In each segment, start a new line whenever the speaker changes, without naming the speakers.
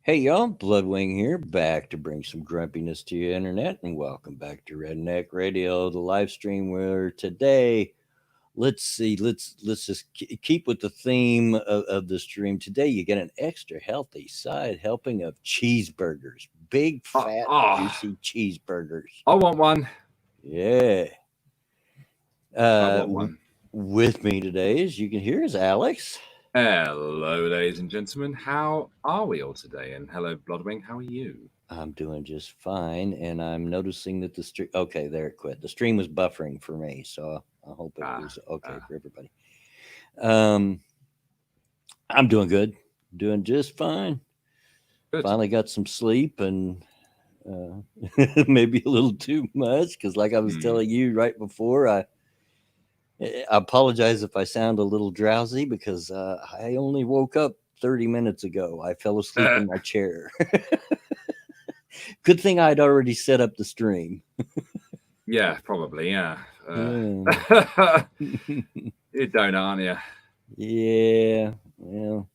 Hey y'all, Bloodwing here, back to bring some grumpiness to your internet, and welcome back to Redneck Radio, the live stream. Where today, let's just keep with the theme of the stream. Today, you get an extra healthy side helping of cheeseburgers, big
Oh,
fat
oh,
juicy cheeseburgers.
I want one.
Yeah.
I
Uh,
want
w-
one.
with me today, as you can hear, is Alex.
Hello, ladies and gentlemen. How are we all today? And hello, Bloodwing. How are you?
I'm doing just fine, and I'm noticing that the stream. Okay, there it quit. The stream was buffering for me, so I hope it
Ah,
was okay
ah,
for everybody. Um, I'm doing good, doing just fine.
good.
Finally got some sleep, and maybe a little too much because, like I was
Hmm.
telling you right before, I apologize if I sound a little drowsy because I only woke up 30 minutes ago. I fell asleep
Uh,
in my chair. Good thing I'd already set up the stream.
yeah, probably. Yeah.
Yeah.
You don't, aren't you?
Yeah, well,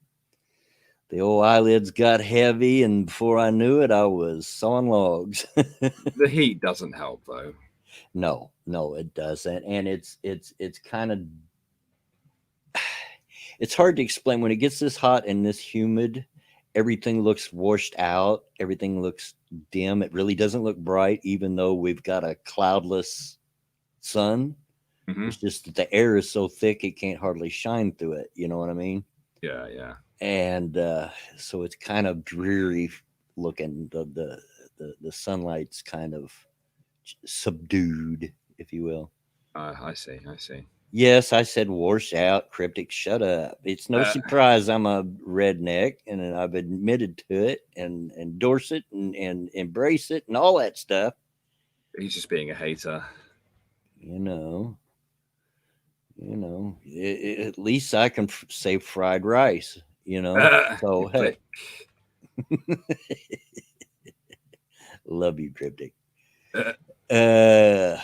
the old eyelids got heavy, and before I knew it, I was sawing logs.
The heat doesn't help, though.
No, no, it doesn't, and it's kind of it's hard to explain when it gets this hot and this humid. Everything looks washed out. Everything looks dim. It really doesn't look bright, even though we've got a cloudless sun.
Hmm.
It's just that the air is so thick it can't hardly shine through it. You know what I mean?
Yeah, yeah.
And so it's kind of dreary looking. The sunlight's kind of subdued, if you will.
I see. I see.
Yes, I said wash out, cryptic. Shut up. It's no
Uh,
surprise I'm a redneck, and I've admitted to it and endorse it and embrace it and all that stuff.
he's just being a hater.
You know, at least I can say fried rice. You know, so
Click.
hey, love you, cryptic.
Uh,
Uh,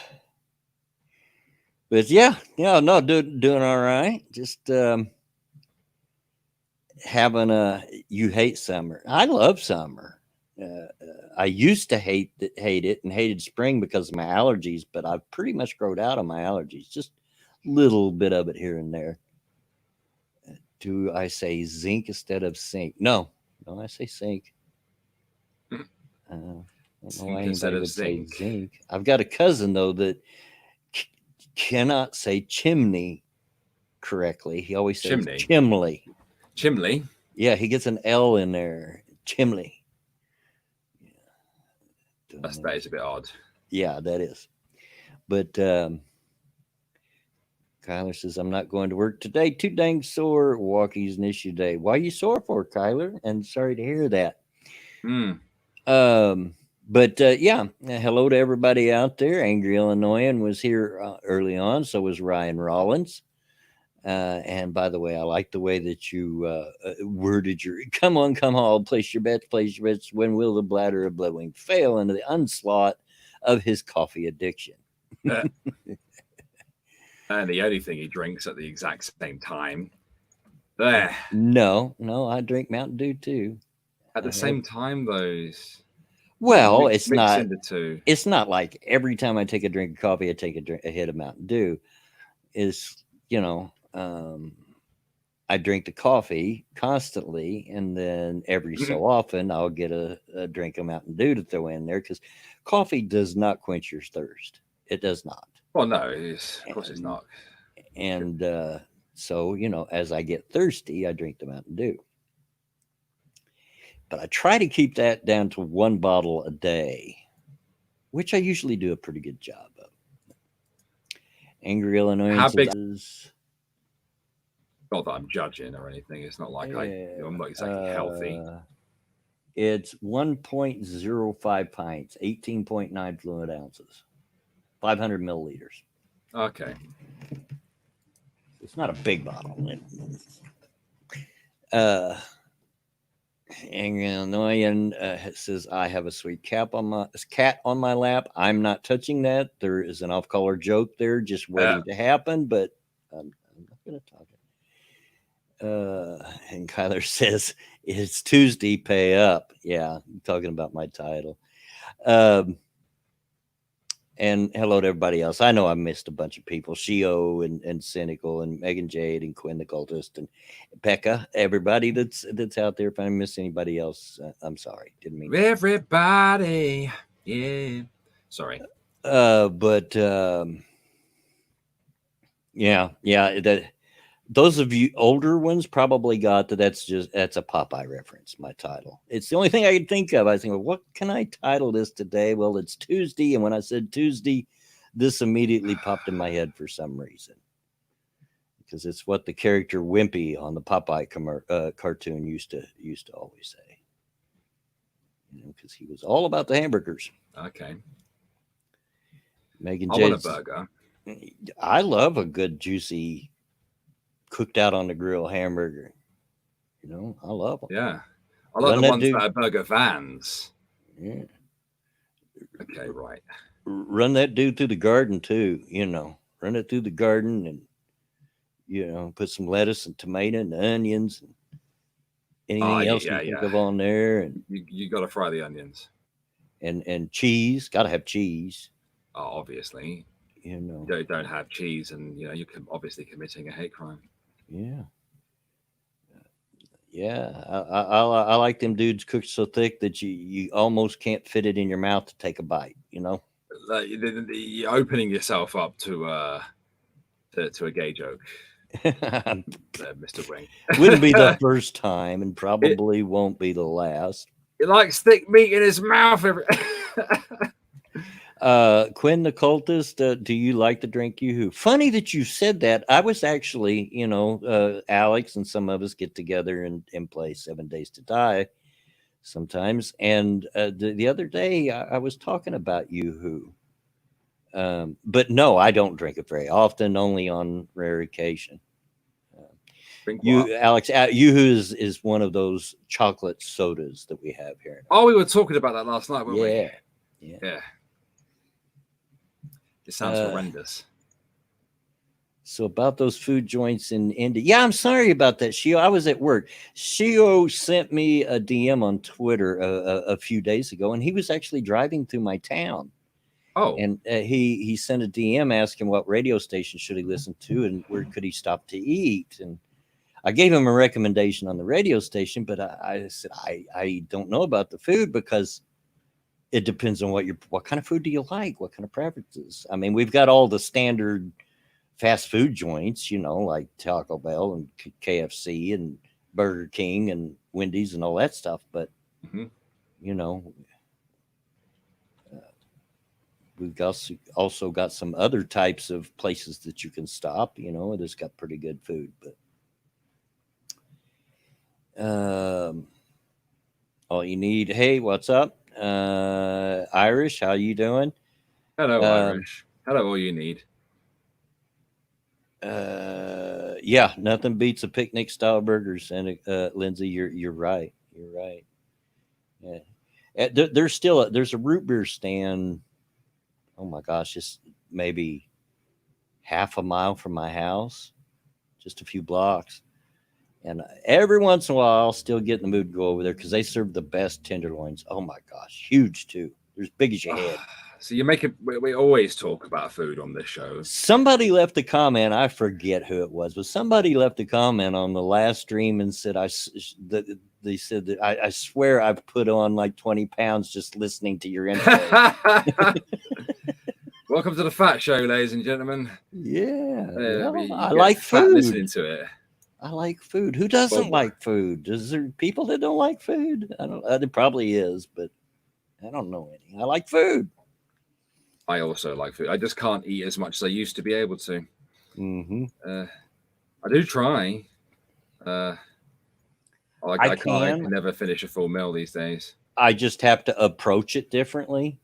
but yeah, no, doing all right. Just having a you hate summer. I love summer. I used to hate it and hated spring because of my allergies, but I've pretty much growed out of my allergies. Just little bit of it here and there. Do I say zinc instead of sink? No, no, I say sink. I don't know why
Sink instead
anybody
of
would say
zinc.
zinc. I've got a cousin though that c- cannot say chimney correctly. He always says
Chimney.
chimley.
Chimley.
Yeah, he gets an L in there. Chimley. Don't
That is a bit odd.
Yeah, that is. But Kyler says, I'm not going to work today. Too dang sore. Walking's an issue today. Why are you sore for, Kyler? And sorry to hear that.
Hmm.
Um, but yeah, hello to everybody out there. Angry Illinoisan was here early on. So was Ryan Rollins. And by the way, I like the way that you worded your come on, come on, place your bets. When will the bladder of Bloodwing fail into the onslaught of his coffee addiction?
Uh, and the only thing he drinks at the exact same time. There.
No, no, I drink Mountain Dew too.
At
I
the
have.
same time, those
Well,
mixing the two.
it's not like every time I take a drink of coffee, I take a hit of Mountain Dew. Is you know, I drink the coffee constantly, and then every so often I'll get a drink of Mountain Dew to throw in there because coffee does not quench your thirst. It does not.
Well, no, of course it's
And
not.
and so as I get thirsty, I drink the Mountain Dew. But I try to keep that down to one bottle a day, which I usually do a pretty good job of. Angry Illinois
How big?
says,
Not that I'm judging or anything. It's not like I'm not
yeah,
exactly healthy.
it's 1.05 pints, 18.9 fluid ounces, 500 milliliters.
Okay.
It's not a big bottle. Uh, Angry Illinois says, I have a sweet cat on my lap. I'm not touching that. There is an off-color joke there just
Uh,
waiting to happen, but I'm not going to talk it. And Kyler says it's Tuesday. Pay up. Yeah, talking about my title. Um, and hello to everybody else. I know I missed a bunch of people: Shio and Cynical and Megan Jade and Quinn the Cultist and Pekka. Everybody that's out there. If I miss anybody else, I'm sorry. Didn't mean to.
Everybody. Yeah. Sorry.
But yeah, those of you older ones probably got that's a Popeye reference. My title. It's the only thing I could think of. I think, well, what can I title this today? Well, it's Tuesday, and when I said Tuesday, this immediately popped in my head for some reason because it's what the character Wimpy on the Popeye cartoon used to always say. Because he was all about the hamburgers.
Okay.
Megan
I
Jade.
want a burger.
I love a good juicy cooked out on the grill hamburger. I love them.
Yeah. I like the ones that are burger vans.
Yeah.
Okay, right.
Run that dude through the garden too, Run it through the garden and put some lettuce and tomato and onions and anything else you think of on there. And
you got to fry the onions.
And cheese. Gotta have cheese.
Oh, obviously. You don't have cheese and you're obviously committing a hate crime.
Yeah. Yeah, I like them dudes cooked so thick that you almost can't fit it in your mouth to take a bite.
Like you're opening yourself up to a gay joke, Mr. Wing.
Wouldn't be the first time, and probably won't be the last.
He likes thick meat in his mouth.
Quinn the Cultist, do you like to drink Yoo-hoo? Funny that you said that. I was actually, Alex and some of us get together and play 7 Days to Die sometimes. And the other day I was talking about Yoo-hoo. But no, I don't drink it very often, only on rare occasion. Alex, Yoo-hoo is one of those chocolate sodas that we have here.
Oh, we were talking about that last night, weren't we? Yeah. It sounds horrendous.
So about those food joints in India. Yeah, I'm sorry about that, Shio. I was at work. Shio sent me a DM on Twitter a few days ago, and he was actually driving through my town.
Oh.
And he sent a DM asking what radio station should he listen to and where could he stop to eat. And I gave him a recommendation on the radio station, but I said, I don't know about the food because it depends on what kind of food do you like? What kind of preferences? I mean, we've got all the standard fast food joints, like Taco Bell and KFC and Burger King and Wendy's and all that stuff. But, we've also got some other types of places that you can stop, that's got pretty good food. But all you need, hey, what's up? Irish, how you doing?
Hello, Irish. Hello, all you need.
Yeah, nothing beats a picnic style burgers. And Lindsay, you're right. You're right. Yeah. There's a root beer stand. Oh my gosh, it's maybe half a mile from my house, just a few blocks. And every once in a while, I'll still get in the mood to go over there because they serve the best tenderloins. Oh my gosh, huge too. They're as big as your head.
So we always talk about food on this show.
Somebody left a comment. I forget who it was, but somebody left a comment on the last stream and said, they said that I swear I've put on like 20 pounds just listening to your intro.
Welcome to the Fat Show, ladies and gentlemen.
Yeah. I like food.
Listening to it.
I like food. Who doesn't like food? Is there people that don't like food? I don't. There probably is, but I don't know any. I like food.
I also like food. I just can't eat as much as I used to be able to.
Mm-hmm.
I do try. I can never finish a full meal these days.
I just have to approach it differently.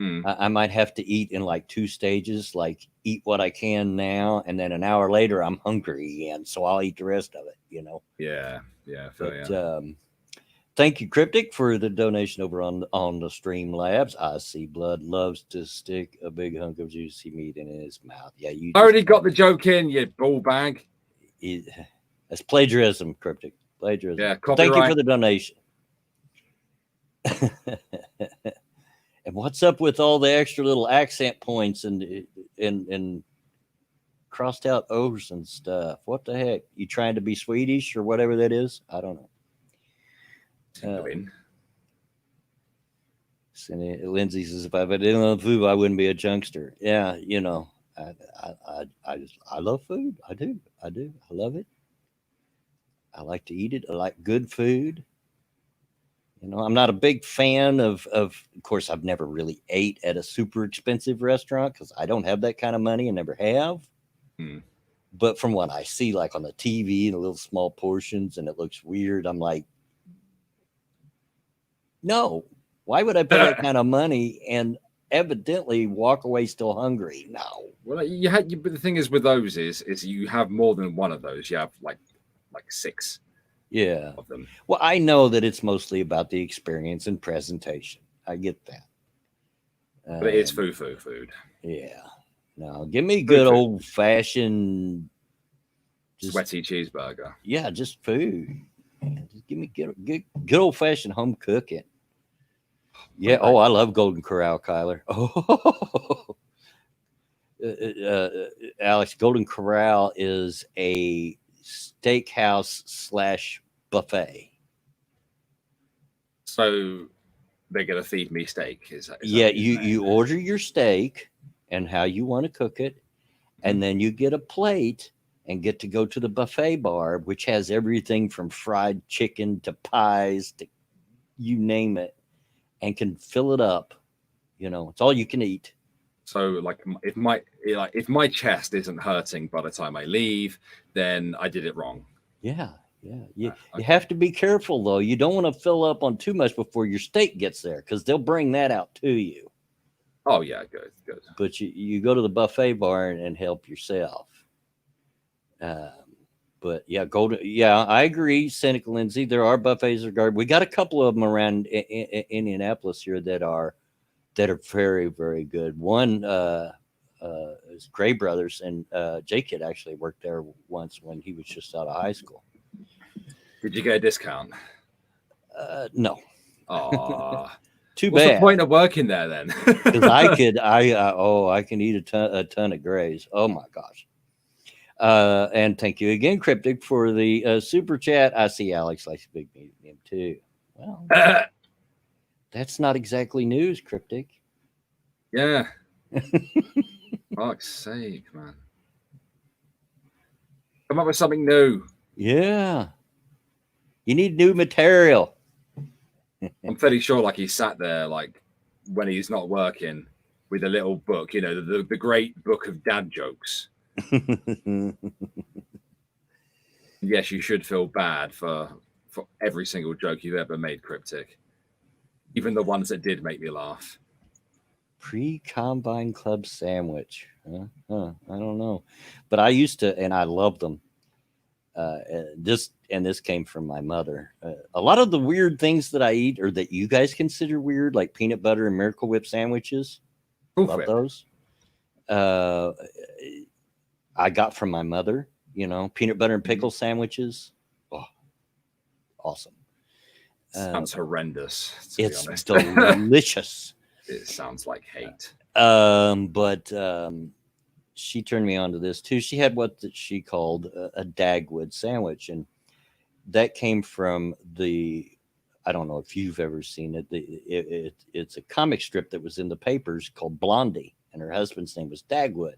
I might have to eat in like 2 stages, like eat what I can now, and then an hour later I'm hungry again, so I'll eat the rest of it.
Yeah.
Thank you, Cryptic, for the donation over on the Stream Labs. I see Blood loves to stick a big hunk of juicy meat in his mouth. Yeah, you
already got the joke in, you ball bag.
That's plagiarism, Cryptic. Plagiarism.
Yeah,
Thank you for
copyright.
the donation. And what's up with all the extra little accent points and crossed out O's and stuff? What the heck? You trying to be Swedish or whatever that is? I don't know. Lindsay says, if I didn't love food, I wouldn't be a junkster. Yeah, I love food. I do. I love it. I like to eat it. I like good food. I'm not a big fan of course, I've never really ate at a super expensive restaurant because I don't have that kind of money and never have. But from what I see, like on the TV, the little small portions, and it looks weird, I'm like, no, why would I pay that kind of money and evidently walk away still hungry? No.
Well, but the thing is with those is you have more than one of those. You have like 6.
Yeah.
Of them.
Well, I know that it's mostly about the experience and presentation. I get that.
But it's food.
Yeah. No, give me good old fashioned
sweaty cheeseburger.
Yeah, just food. Just give me good old fashioned home cooking. Yeah. Oh, I love Golden Corral, Kyler. Oh, Alex, Golden Corral is a steakhouse / buffet.
So they're gonna feed me steak. Is that
you order your steak and how you want to cook it, and then you get a plate and get to go to the buffet bar, which has everything from fried chicken to pies to you name it, and can fill it up. It's all you can eat.
So, like, if my chest isn't hurting by the time I leave, then I did it wrong.
Yeah. You have to be careful though. You don't want to fill up on too much before your steak gets there, because they'll bring that out to you.
Oh yeah, good.
But you go to the buffet bar and help yourself. But yeah, I agree, Cynic Lindsay. There are buffets of garbage. We got a couple of them around Indianapolis here that are very, very good. One is Gray Brothers, and J-Kid actually worked there once when he was just out of high school.
Did you get a discount?
No.
Aw.
Too
What's
bad.
the point of working there then?
Because I can eat a ton of Grays. Oh my gosh. And thank you again, Cryptic, for the super chat. I see Alex likes Big Medium too. Well, that's not exactly news, Cryptic.
Yeah. Fuck's sake, man. Come up with something new.
Yeah. You need new material.
I'm fairly sure, like, he sat there, like, when he's not working with a little book, the great book of dad jokes. Yes, you should feel bad for every single joke you've ever made, Cryptic. Even the ones that did make me laugh.
Pre-Combine Club sandwich. I don't know. But I used to, and I loved them. This came from my mother. A lot of the weird things that I eat, or that you guys consider weird, like peanut butter and Miracle Whip sandwiches. Love those. I got from my mother, peanut butter and pickle sandwiches. Oh, awesome.
Sounds horrendous.
It's delicious.
It sounds like hate.
But she turned me on to this too. She had what she called a Dagwood sandwich, and that came from I don't know if you've ever seen it. It's a comic strip that was in the papers called Blondie, and her husband's name was Dagwood.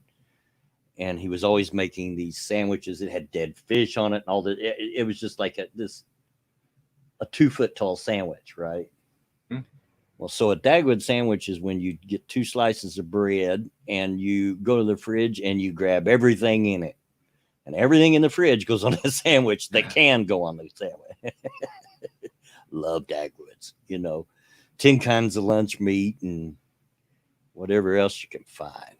And he was always making these sandwiches. It had dead fish on it and all that. It was just like a 2-foot tall sandwich, right? Well, so a Dagwood sandwich is when you get 2 slices of bread and you go to the fridge and you grab everything in it. And everything in the fridge goes on the sandwich that can go on the sandwich. Love Dagwoods, 10 kinds of lunch meat and whatever else you can find.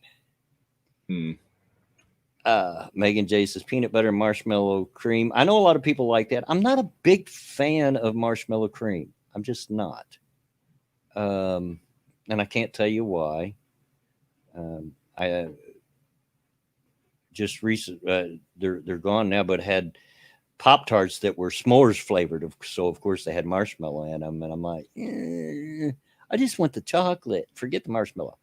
Megan J says peanut butter and marshmallow cream. I know a lot of people like that. I'm not a big fan of marshmallow cream. I'm just not. And I can't tell you why. I just recent they're gone now, but had Pop-Tarts that were s'mores flavored. So, of course, they had marshmallow in them. And I'm like, I just want the chocolate. Forget the marshmallow.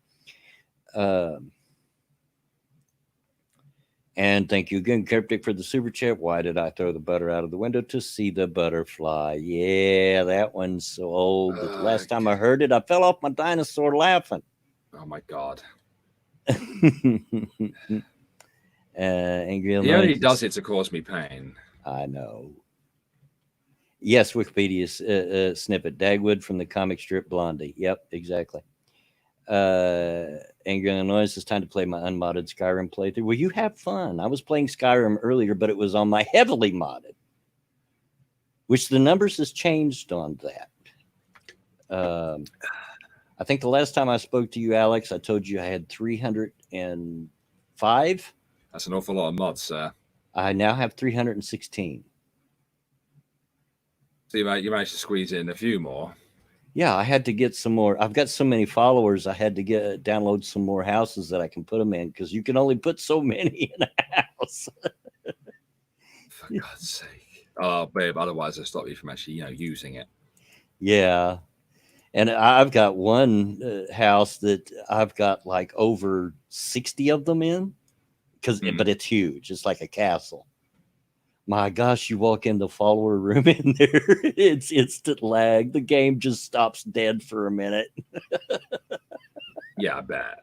And thank you again, Cryptic, for the super chat. Why did I throw the butter out of the window? To see the butterfly. Yeah, that one's so old that the last time I heard it, I fell off my dinosaur laughing.
Oh my God.
Angry
He only does it to cause me pain.
I know. Yes, Wikipedia snippet. Dagwood from the comic strip Blondie. Yep, exactly. Angry Illinois, it's time to play my unmodded Skyrim playthrough. Well, you have fun. I was playing Skyrim earlier, but it was on my heavily modded, which the numbers has changed on that. I think the last time I spoke to you, Alex, I told you I had 305.
That's an awful lot of mods, sir.
I now have 316.
So you managed to squeeze in a few more.
Yeah, I had to get some more. I've got so many followers. I had to download some more houses that I can put them in, because you can only put so many in a house.
For God's sake! Oh, babe. Otherwise, I'll stop you from actually, using it.
Yeah, and I've got one house that I've got like over 60 of them in, but it's huge. It's like a castle. My gosh, you walk in the follower room in there, it's instant lag. The game just stops dead for a minute.
Yeah, I bet.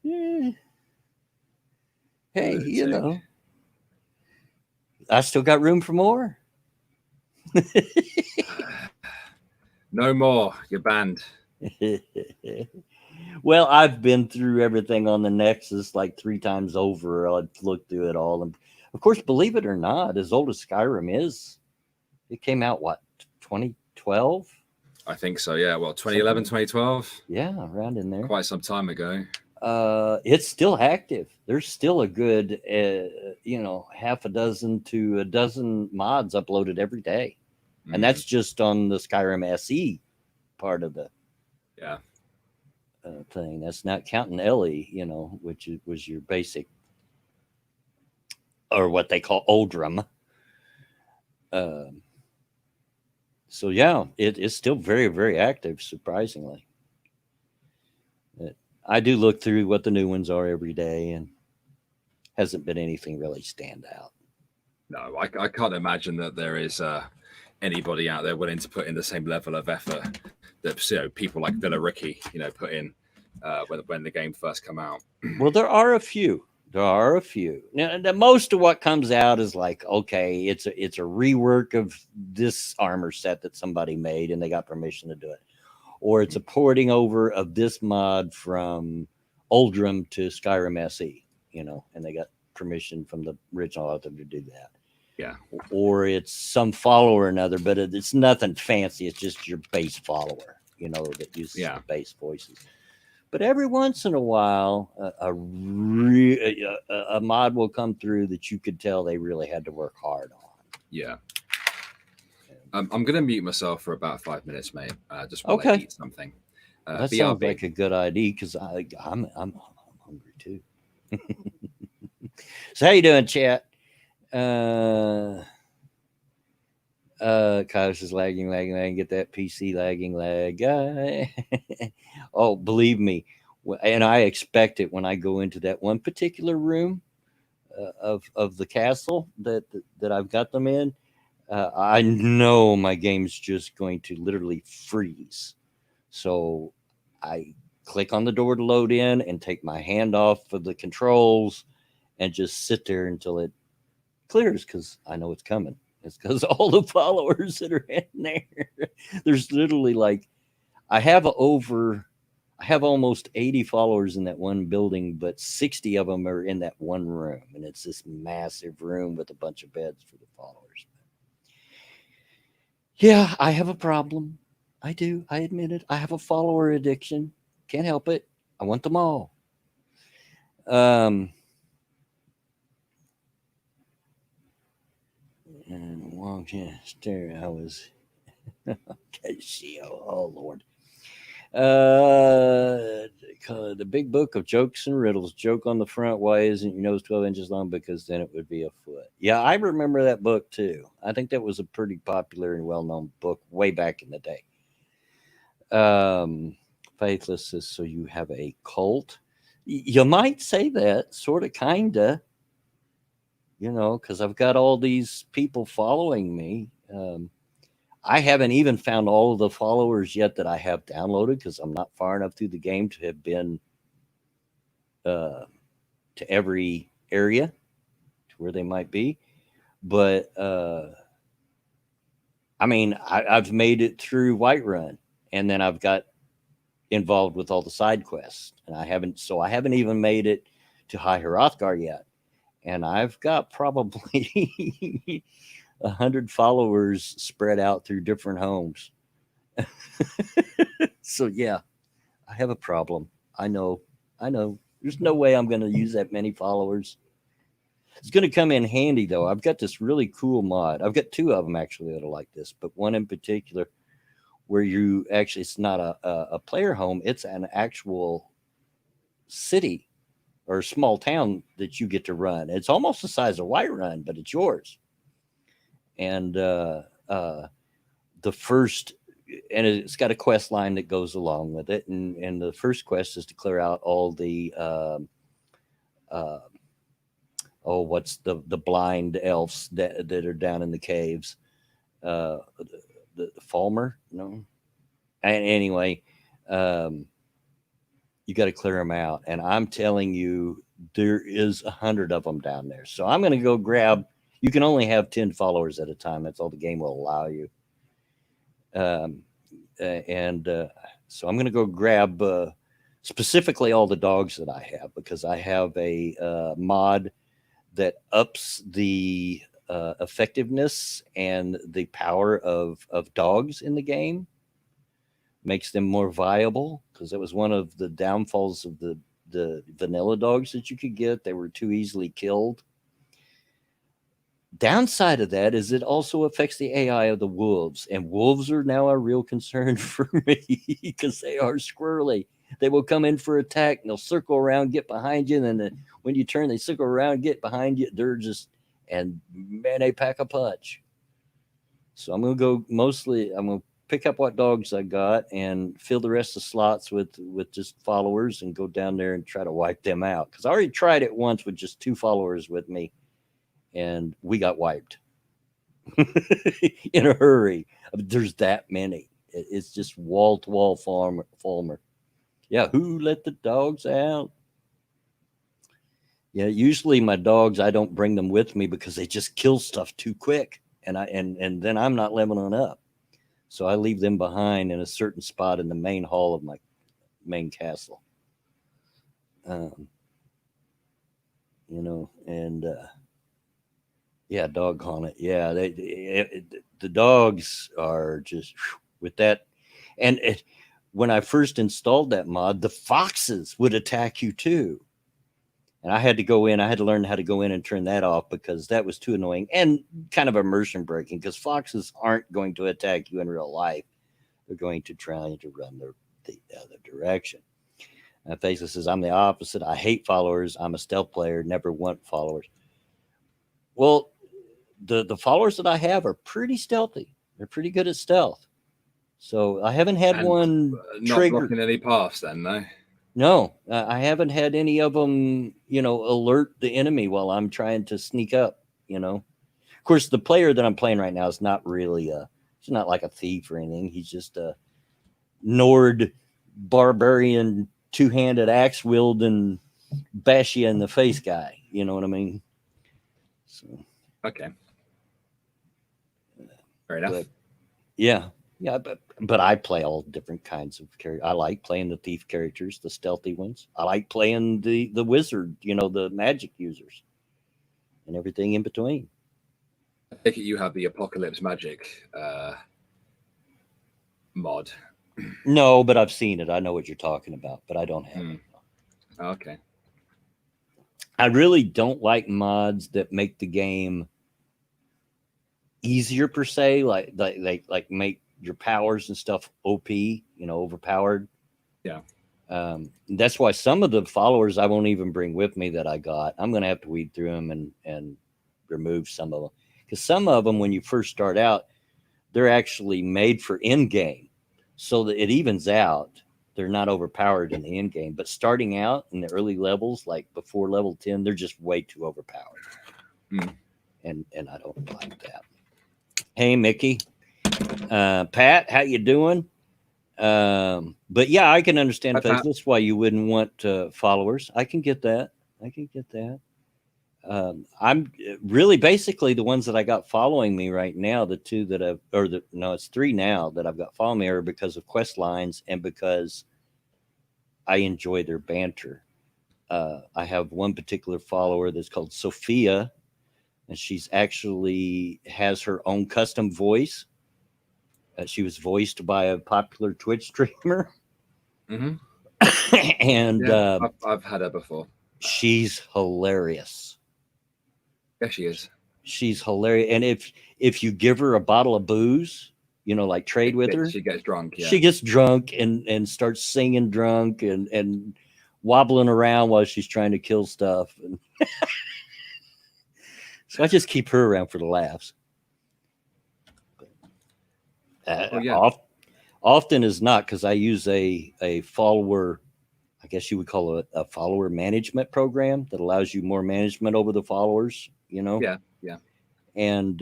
Yeah. Hey, I still got room for more.
No more. You're banned.
Well, I've been through everything on the Nexus like 3 times over. I've looked through it all. And of course, believe it or not, as old as Skyrim is, it came out, 2012?
I think so, yeah. Well, 2011, 2012?
Yeah, around in there.
Quite some time ago.
It's still active. There's still a good, half a dozen to a dozen mods uploaded every day. And that's just on the Skyrim SE part of the thing. That's not counting Ellie, which was your basic, or what they call Oldrum. So yeah, it is still very, very active, surprisingly. I do look through what the new ones are every day, and hasn't been anything really stand out.
No, I can't imagine that there is anybody out there willing to put in the same level of effort that people like Villa Ricky, put in when the game first come out.
Well, there are a few. Now, most of what comes out is like, okay, it's a rework of this armor set that somebody made, and they got permission to do it, or it's a porting over of this mod from Oldrum to Skyrim SE, and they got permission from the original author to do that.
Yeah.
Or it's some follower or another, but it's nothing fancy. It's just your base follower, that uses the base voices. But every once in a while, a mod will come through that you could tell they really had to work hard on.
Yeah. I'm going to mute myself for about 5 minutes, mate. Just while I eat something.
That sounds like a good idea, because I'm hungry too. So how you doing, chat? Kyle says lagging. Get that PC lagging guy. Oh, believe me, and I expect it when I go into that one particular room of the castle that I've got them in. I know my game's just going to literally freeze. So I click on the door to load in and take my hand off of the controls and just sit there until it clears, because I know it's coming. It's because all the followers that are in there. There's literally I have almost 80 followers in that one building, but 60 of them are in that one room, and it's this massive room with a bunch of beds for the followers. Yeah, I have a problem. I do. I admit it. I have a follower addiction. Can't help it. I want them all. And walked in, stare. I was okay. Oh Lord. Uh, the big book of jokes and riddles. Joke on the front. Why isn't your nose 12 inches long? Because then it would be a foot. Yeah, I remember that book too. I think that was a pretty popular and well known book way back in the day. Um, Faithless is so you have a cult. You might say that, sort of, kinda, because I've got all these people following me. I haven't even found all of the followers yet that I have downloaded because I'm not far enough through the game to have been uh, to every area to where they might be. But I mean, I've made it through Whiterun, and then I've got involved with all the side quests, and I haven't even made it to High Hrothgar yet, and I've got probably 100 followers spread out through different homes. So yeah, I have a problem. I know. I know. There's no way I'm going to use that many followers. It's going to come in handy though. I've got this really cool mod. I've got two of them actually that are like this, but one in particular where you actually, it's not a player home, it's an actual city or small town that you get to run. It's almost the size of Whiterun, but it's yours. And the first, and it's got a quest line that goes along with it. And the first quest is to clear out all the uh, what's the blind elves that are down in the caves. The Falmer, no. And anyway, um, you got to clear them out. And I'm telling you, there is 100 of them down there. So I'm going to go grab. You can only have 10 followers at a time. That's all the game will allow you. Um, and so I'm going to go grab specifically all the dogs that I have because I have a mod that ups the effectiveness and the power of dogs in the game, makes them more viable because that was one of the downfalls of the vanilla dogs that you could get. They were too easily killed. Downside of that is it also affects the AI of the wolves, and wolves are now a real concern for me because they are squirrely. They will come in for attack and they'll circle around, get behind you, and then when you turn, they circle around, get behind you. They're just, and man, they pack a punch. So I'm gonna go mostly. I'm gonna pick up what dogs I got and fill the rest of the slots with just followers and go down there and try to wipe them out. Because I already tried it once with just two followers with me, and we got wiped in a hurry. There's that many. It's just wall to wall Falmer. Yeah, who let the dogs out? Yeah, usually my dogs, I don't bring them with me because they just kill stuff too quick, and then I'm not leveling up. So I leave them behind in a certain spot in the main hall of my main castle. Um, and yeah, dog on it. Yeah, the dogs are just with that. And when I first installed that mod, the foxes would attack you too. And I had to go in. I had to learn how to go in and turn that off because that was too annoying and kind of immersion breaking. Because foxes aren't going to attack you in real life; they're going to try to run the other direction. Faceless says, "I'm the opposite. I hate followers. I'm a stealth player. Never want followers." Well, the followers that I have are pretty stealthy. They're pretty good at stealth. So I haven't had
And
one
not
trigger.
blocking any paths, then, no.
No, I haven't had any of them, alert the enemy while I'm trying to sneak up. Of course, the player that I'm playing right now is not really he's not like a thief or anything. He's just a Nord barbarian, two-handed axe wielding, bash you in the face guy. You know what I mean? So,
Okay. Fair enough.
but yeah, yeah, but I play all different kinds of characters. I like playing the thief characters, the stealthy ones. I like playing the wizard, the magic users, and everything in between.
I think you have the Apocalypse Magic mod.
No, but I've seen it. I know what you're talking about, but I don't have it.
Okay.
I really don't like mods that make the game easier per se, like make your powers and stuff OP, overpowered.
Yeah.
That's why some of the followers I won't even bring with me that I got. I'm going to have to weed through them and remove some of them, because some of them, when you first start out, they're actually made for in game, so that it evens out. They're not overpowered in the end game, but starting out in the early levels, like before level 10, they're just way too overpowered.
Mm.
And I don't like that. Hey, Mickey, Pat, how you doing? But yeah, I can understand
Hi, Pat.
Faceless why you wouldn't want followers. I can get that. I can get that. I'm really basically the ones that I got following me right now. The two that I've, or the no, it's three now that I've got following me are because of quest lines and because I enjoy their banter. I have one particular follower that's called Sophia, and she's actually has her own custom voice. She was voiced by a popular Twitch streamer,
Hmm.
and
Yeah, I've had her before.
she's hilarious.
Yeah, she is.
She's hilarious. And if you give her a bottle of booze, like trade with her,
She gets drunk. Yeah.
she gets drunk and starts singing drunk and wobbling around while she's trying to kill stuff. And so I just keep her around for the laughs.
Oh yeah.
Often is not, because I use a follower. I guess you would call it a follower management program that allows you more management over the followers.
Yeah. Yeah.
And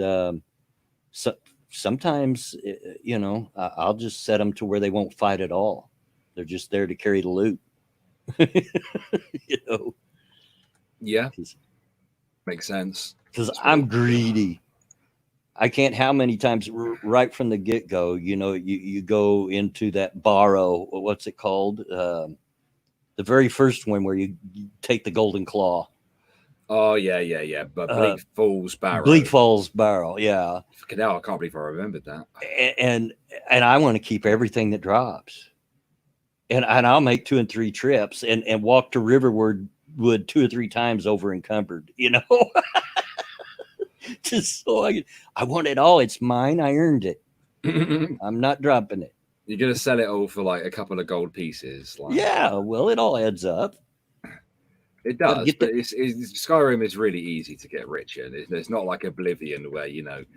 so sometimes I'll just set them to where they won't fight at all. They're just there to carry the loot. you know
Yeah. Makes sense.
because
That's
I'm
really.
greedy. I can't, how many times right from the get-go, you go into that borrow, what's it called, the very first one where you take the golden claw.
Oh yeah, yeah, yeah. But
uh
Bleak Falls
Bleak
Barrow.
Falls barrel, yeah.
Fucking hell, I can't believe I remembered that.
And I want to keep everything that drops, and I'll make 2 and 3 trips and walk to Riverwood wood 2 or 3 times over encumbered, just so I want it all. It's mine. I earned it.
You're
I'm not dropping it.
gonna sell it all for like a couple of gold pieces. Like
Yeah, well, it all adds up.
it
Got to
does,
get
but
that.
Skyrim is really easy to get rich in. It's not like Oblivion where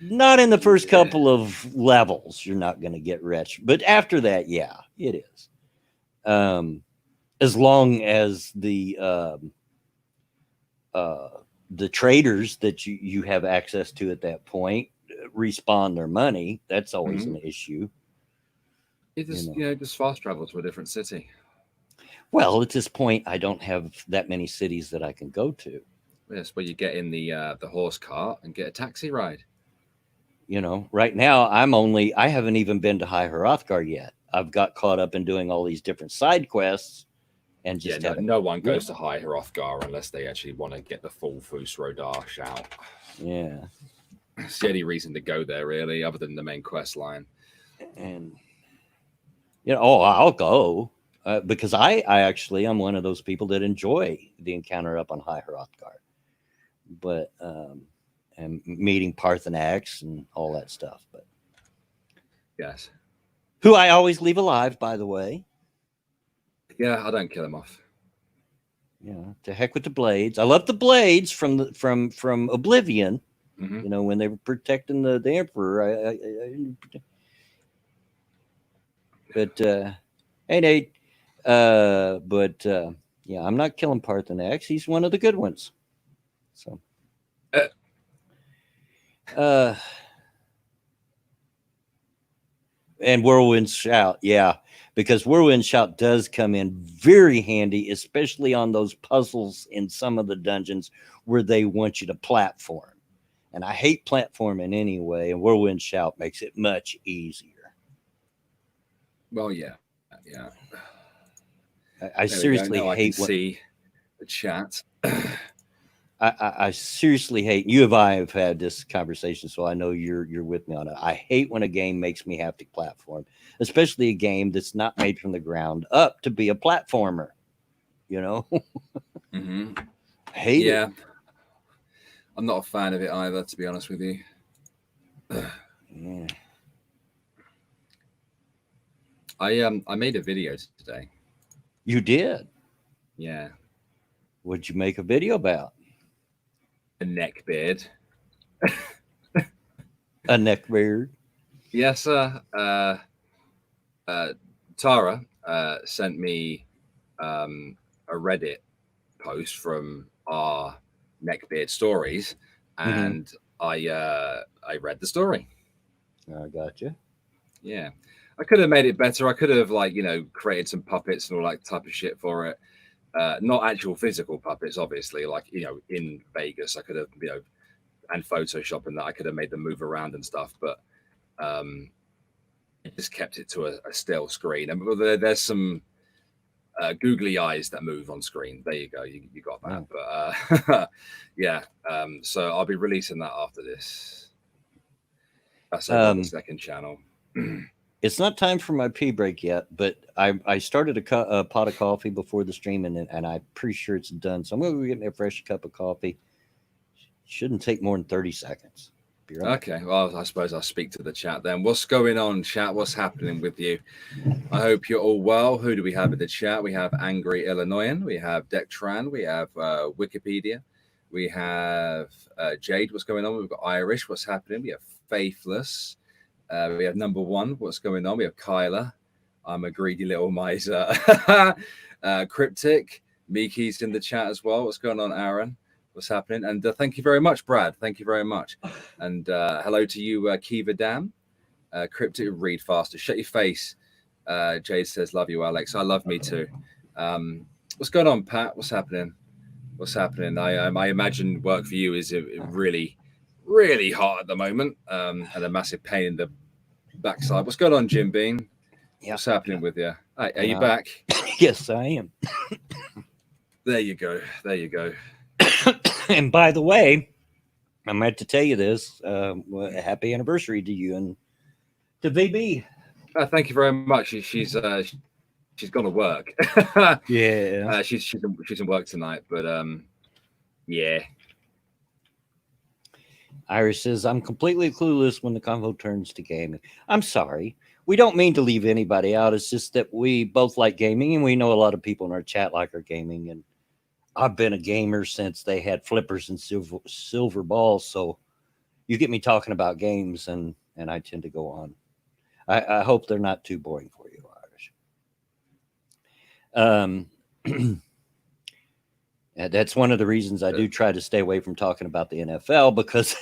Not in the first
yeah,
couple of levels, you're not going to get rich, but after that, yeah, it is. Um, as long as uh, the traders that you have access to at that point respawn their money, that's always
mhm.
an issue.
You
You
just
know.
just fast travel to a different city.
Well, at this point, I don't have that many cities that I can go to.
Yes, where you get in the horse cart and get a taxi ride.
Right now I haven't even been to High Hrothgar yet. I've got caught up in doing all these different side quests and
Yeah,
just
no,
haven't.
no one
Yeah,
goes to High Hrothgar unless they actually want to get the full Fus Rodash out.
yeah,
It's the only reason to go there, really, other than the main quest line.
and I'll go because I actually I'm one of those people that enjoy the encounter up on High Hrothgar, but and meeting Parthenax and all that stuff. But
Yes.
who I always leave alive, by the way.
Yeah, I don't kill him off.
To heck with the blades. I love the blades from Oblivion.
Hmm.
When they were protecting the emperor. But hey, Nate. But yeah, I'm not killing Parthenax. He's one of the good ones. So,
Uh,
uh, and Whirlwind Shout, yeah, because Whirlwind Shout does come in very handy, especially on those puzzles in some of the dungeons where they want you to platform. And I hate platforming anyway, and Whirlwind Shout makes it much easier.
well, yeah, yeah.
I
There we go.
seriously
Now I can
hate what
see the chat.
I seriously hate. You and I have had this conversation, so I know you're with me on it. I hate when a game makes me have to platform, especially a game that's not made from the ground up to be a platformer. You know,
Hmm.
hate it.
Yeah, I'm not a fan of it either, to be honest with you.
Yeah.
I made a video today
You did.
Yeah,
What'd you make a video about?
a neck beard.
A neck beard.
Yes, sir. Uh, Tara sent me a Reddit post from our neckbeard stories,
Mm-hmm.
and I read the story.
I gotcha.
Yeah, I could have made it better. I could have created some puppets and all that type of shit for it. Not actual physical puppets, obviously. Like in Vegas, I could have and Photoshop and that I could have made them move around and stuff, but um, it just kept it to a still screen. And there's some googly eyes that move on screen. There you go. You got that.
Yeah.
But yeah. So I'll be releasing that after this. That's over on the second channel.
It's not time for my pee break yet, but I started a pot of coffee before the stream, and I'm pretty sure it's done. So I'm going to go get me a fresh cup of coffee. Shouldn't take more than 30 seconds. Be right back.
Okay, well, I suppose I'll speak to the chat then. What's going on, chat? What's happening with you? I hope you're all well. Who do we have in the chat? We have Angry Illinoisan, we have Dectran, we have Wikipedia, we have Jade. What's going on? We've got Irish. What's happening? We have Faithless. We have Number One. What's going on? We have Kyla. I'm a greedy little miser. Cryptic. Miki's in the chat as well. What's going on, Aaron? What's happening? And thank you very much, Brad. Thank you very much. And hello to you, Kiva Dam. Cryptic, read faster. Shut your face. Jade says, love you, Alex. I love me too. What's going on, Pat? What's happening? What's happening? I imagine work for you is really, really hot at the moment, and a massive pain in the backside. What's going on, Jim Bean?
Yeah.
What's happening with you? Hey, are you back?
Yes, I am.
There you go. There you go.
And by the way, I meant to tell you this. Happy anniversary to you and to VB.
Thank you very much. She's gone to work.
Yeah.
She's in work tonight, but yeah.
Iris says, I'm completely clueless when the convo turns to gaming. I'm sorry. We don't mean to leave anybody out. It's just that we both like gaming, and we know a lot of people in our chat like our gaming. And I've been a gamer since they had flippers and silver balls. So you get me talking about games, and I tend to go on. I hope they're not too boring for you, Irish. That's one of the reasons I do try to stay away from talking about the NFL, because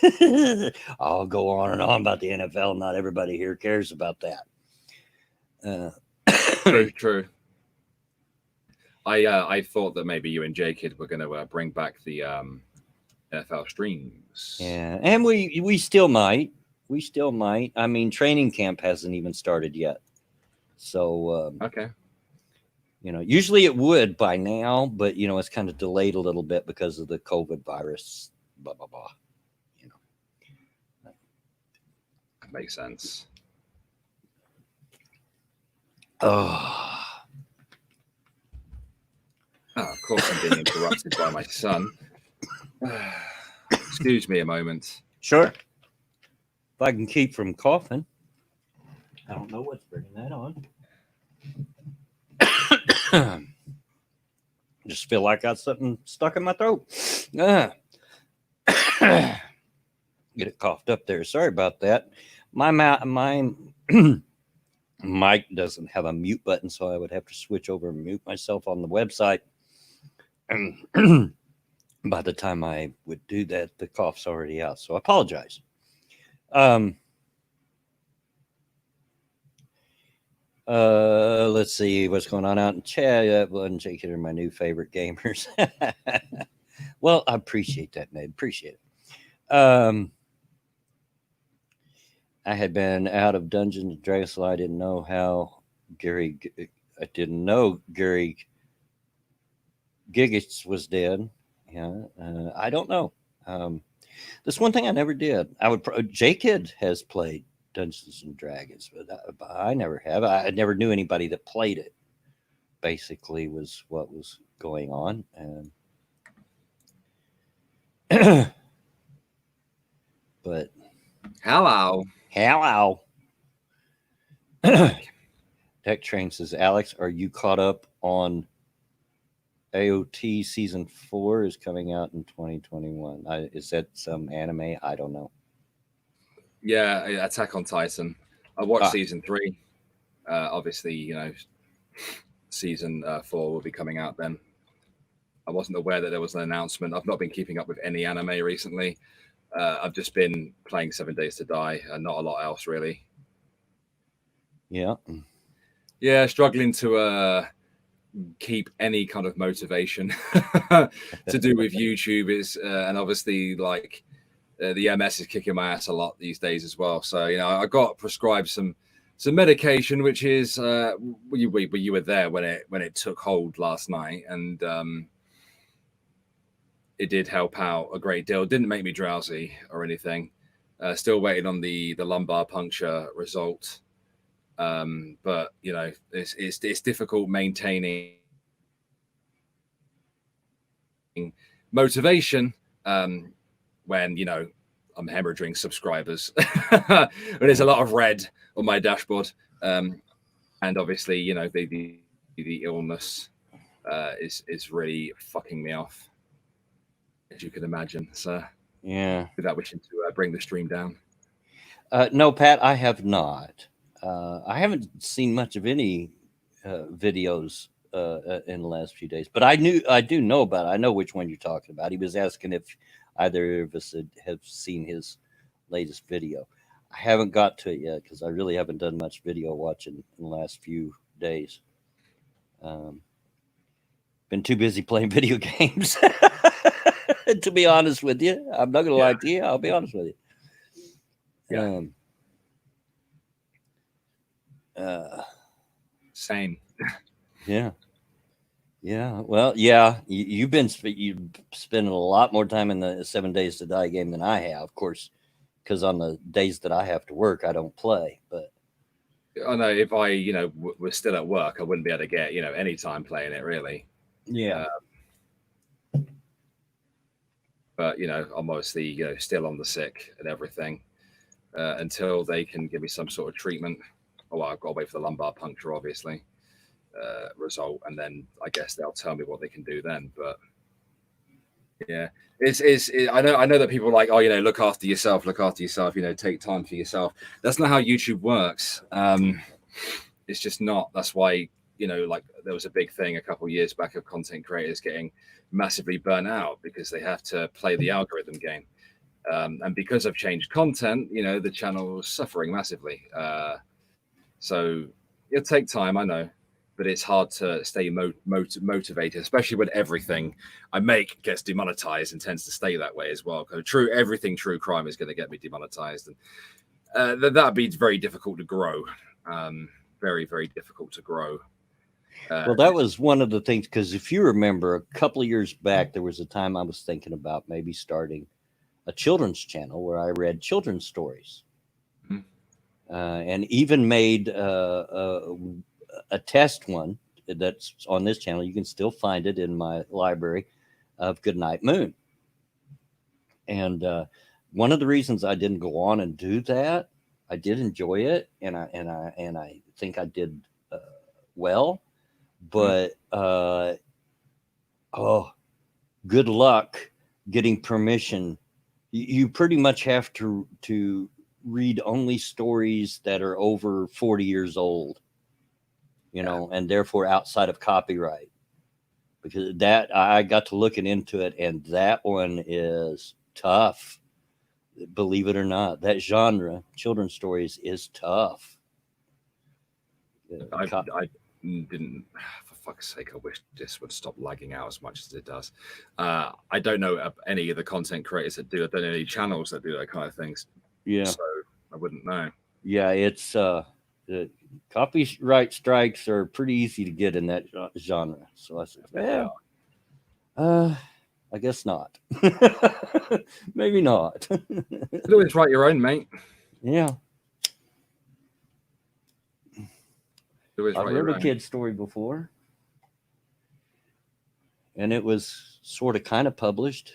I'll go on and on about the NFL. Not everybody here cares about that.
True. I thought that maybe you and J Kid were going to bring back the NFL streams.
Yeah, and we still might. We still might. I mean, training camp hasn't even started yet. So
okay.
Usually it would by now, but it's kind of delayed a little bit because of the COVID virus. Blah blah blah.
That makes sense.
Oh,
of course I'm being interrupted by my son. Excuse me a moment.
Sure. If I can keep from coughing. I don't know what's bringing that on. Just feel like I got something stuck in my throat. Get it coughed up there. Sorry about that. My mic doesn't have a mute button, so I would have to switch over and mute myself on the website. And by the time I would do that, the cough's already out. So I apologize. Let's see what's going on out in chat. Blood and Jake are my new favorite gamers. Well, I appreciate that, Ned. Appreciate it. I had been out of Dungeons and Dragons, so I didn't know Gary Giggits was dead. Yeah, I don't know. This one thing I never did. J-Kid has played Dungeons and Dragons, but I never have. I never knew anybody that played it. Basically, was what was going on, and but
Hello.
Tell Tech Train says, Alex, are you caught up on AOT season 4 is coming out in 2021? Is that some anime? I don't know.
Yeah, Attack on Titan. I watched season 3. Obviously, season 4 will be coming out then. I wasn't aware that there was an announcement. I've not been keeping up with any anime recently. I've just been playing 7 Days to Die and not a lot else really.
Yeah.
Yeah, struggling to keep any kind of motivation to do with YouTube is, and obviously like the MS is kicking my ass a lot these days as well. So I got prescribed some medication, which is you were there when it took hold last night, and it did help out a great deal. It didn't make me drowsy or anything. Still waiting on the lumbar puncture result. But it's difficult maintaining motivation when I'm hemorrhaging subscribers. There's a lot of red on my dashboard, and obviously the illness is really fucking me off, as you can imagine. So
yeah,
without wishing to bring the stream down.
No, Pat, I have not. I haven't seen much of any videos in the last few days, but I do know about it. I know which one you're talking about. He was asking if either of us have seen his latest video. I haven't got to it yet because I really haven't done much video watching in the last few days. Been too busy playing video games. To be honest with you, I'm not gonna lie to you. I'll be honest with you.
Same.
Yeah. Well, yeah. You've spending a lot more time in the 7 Days to Die game than I have, of course, because on the days that I have to work, I don't play. But
I know if I was still at work, I wouldn't be able to get any time playing it really.
Yeah.
But I'm obviously still on the sick and everything until they can give me some sort of treatment. Oh, I've got to wait for the lumbar puncture, obviously, result, and then I guess they'll tell me what they can do then. But yeah, I know that people are like, oh, look after yourself, take time for yourself. That's not how YouTube works. It's just not. That's why like there was a big thing a couple of years back of content creators getting massively burnt out because they have to play the algorithm game. And because of changed content, the channel was suffering massively. So it'll take time, I know, but it's hard to stay motivated, especially when everything I make gets demonetized and tends to stay that way as well. Because everything true crime is going to get me demonetized, and that'd be very difficult to grow. Very, very difficult to grow.
Well, that was one of the things, because if you remember, a couple of years back, there was a time I was thinking about maybe starting a children's channel where I read children's stories. And even made a test one that's on this channel. You can still find it in my library of Goodnight Moon. And one of the reasons I didn't go on and do that, I did enjoy it, and I think I did well, but good luck getting permission. You pretty much have to read only stories that are over 40 years old, and therefore outside of copyright, because that I got to looking into it, and that one is tough. Believe it or not, that genre, children's stories, is tough.
I didn't, for fuck's sake, I wish this would stop lagging out as much as it does. I don't know any of the content creators that do it. I don't know any channels that do that kind of things.
Yeah.
So I wouldn't know. Yeah,
it's the copyright strikes are pretty easy to get in that genre. So I said, well, I guess not. Maybe not.
You can always write your own, mate.
Yeah. I've read a kid's story before, and it was sort of kind of published.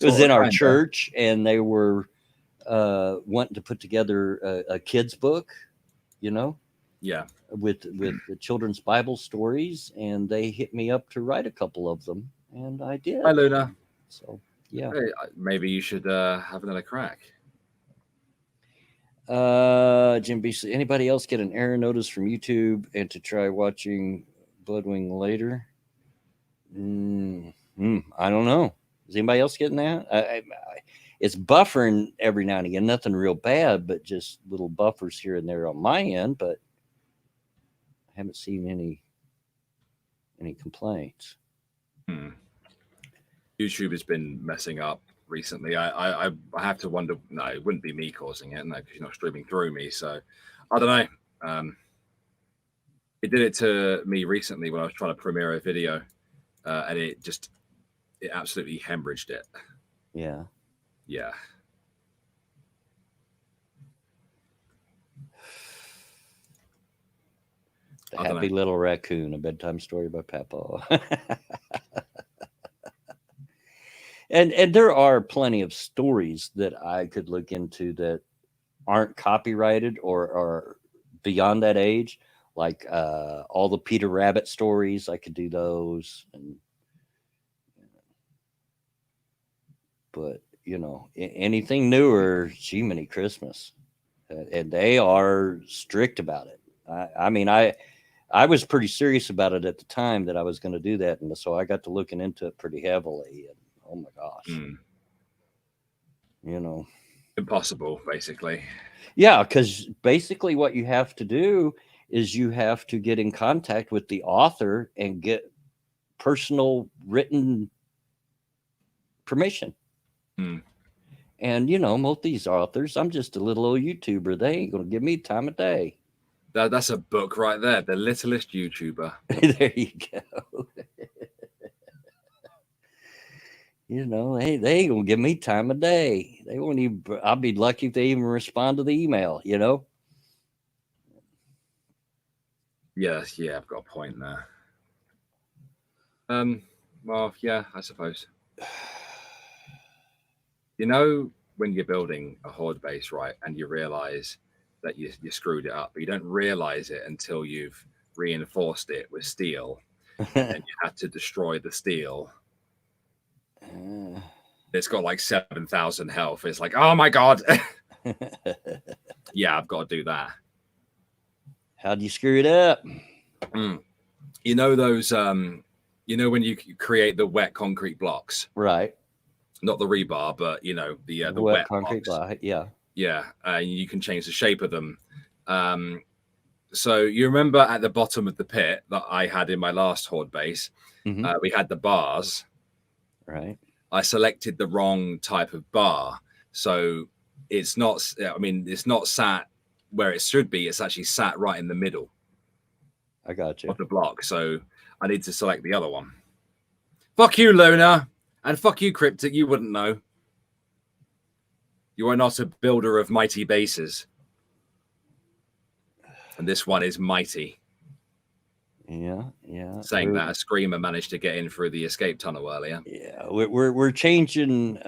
It was in our church, and they were wanting to put together a kid's book, you know,
Yeah.
with the children's Bible stories, and they hit me up to write a couple of them, and I did.
Hi, Luna.
So yeah.
Hey, maybe you should have another crack.
Jim B. Anybody else get an error notice from YouTube and to try watching Bloodwing later? I don't know. Is anybody else getting that? It's buffering every now and again. Nothing real bad, but just little buffers here and there on my end. But I haven't seen any complaints.
YouTube has been messing up recently. I have to wonder. No, it wouldn't be me causing it. No, because you're not streaming through me. So I don't know. It did it to me recently when I was trying to premiere a video, and it absolutely hemorrhaged it.
Yeah.
Yeah.
The Happy Little Raccoon, a bedtime story by Papa. And there are plenty of stories that I could look into that aren't copyrighted or are beyond that age, like all the Peter Rabbit stories. I could do those, but you know, anything newer, Jiminy Christmas, and they are strict about it. I mean, I was pretty serious about it at the time that I was going to do that, and so I got to looking into it pretty heavily. And oh my gosh, you know,
impossible, basically.
Yeah, because basically what you have to do is you have to get in contact with the author and get personal written permission. And you know, most of these authors, I'm just a little old YouTuber. They ain't gonna give me time of day.
That's a book right there. The littlest YouTuber.
There you go. You know, they ain't gonna give me time of day. They won't even. I'll be lucky if they even respond to the email. You know.
Yeah, I've got a point there. Well, yeah, I suppose. You know, when you're building a horde base, right, and you realize that you screwed it up, but you don't realize it until you've reinforced it with steel, and then you had to destroy the steel. It's got like 7,000 health. It's like, oh my god. Yeah, I've got to do that.
How do you screw it up?
You know those you know when you create the wet concrete blocks,
right?
Not the rebar, but you know the
wet concrete block. Yeah,
you can change the shape of them. So you remember at the bottom of the pit that I had in my last horde base, we had the bars,
right?
I selected the wrong type of bar, so it's not. I mean, it's not sat where it should be. It's actually sat right in the middle.
I got you.
Of the block, so I need to select the other one. Fuck you, Luna, and fuck you, Cryptic. You wouldn't know. You are not a builder of mighty bases, and this one is mighty.
Yeah.
Saying that, a screamer managed to get in through the escape tunnel earlier.
Yeah, we're changing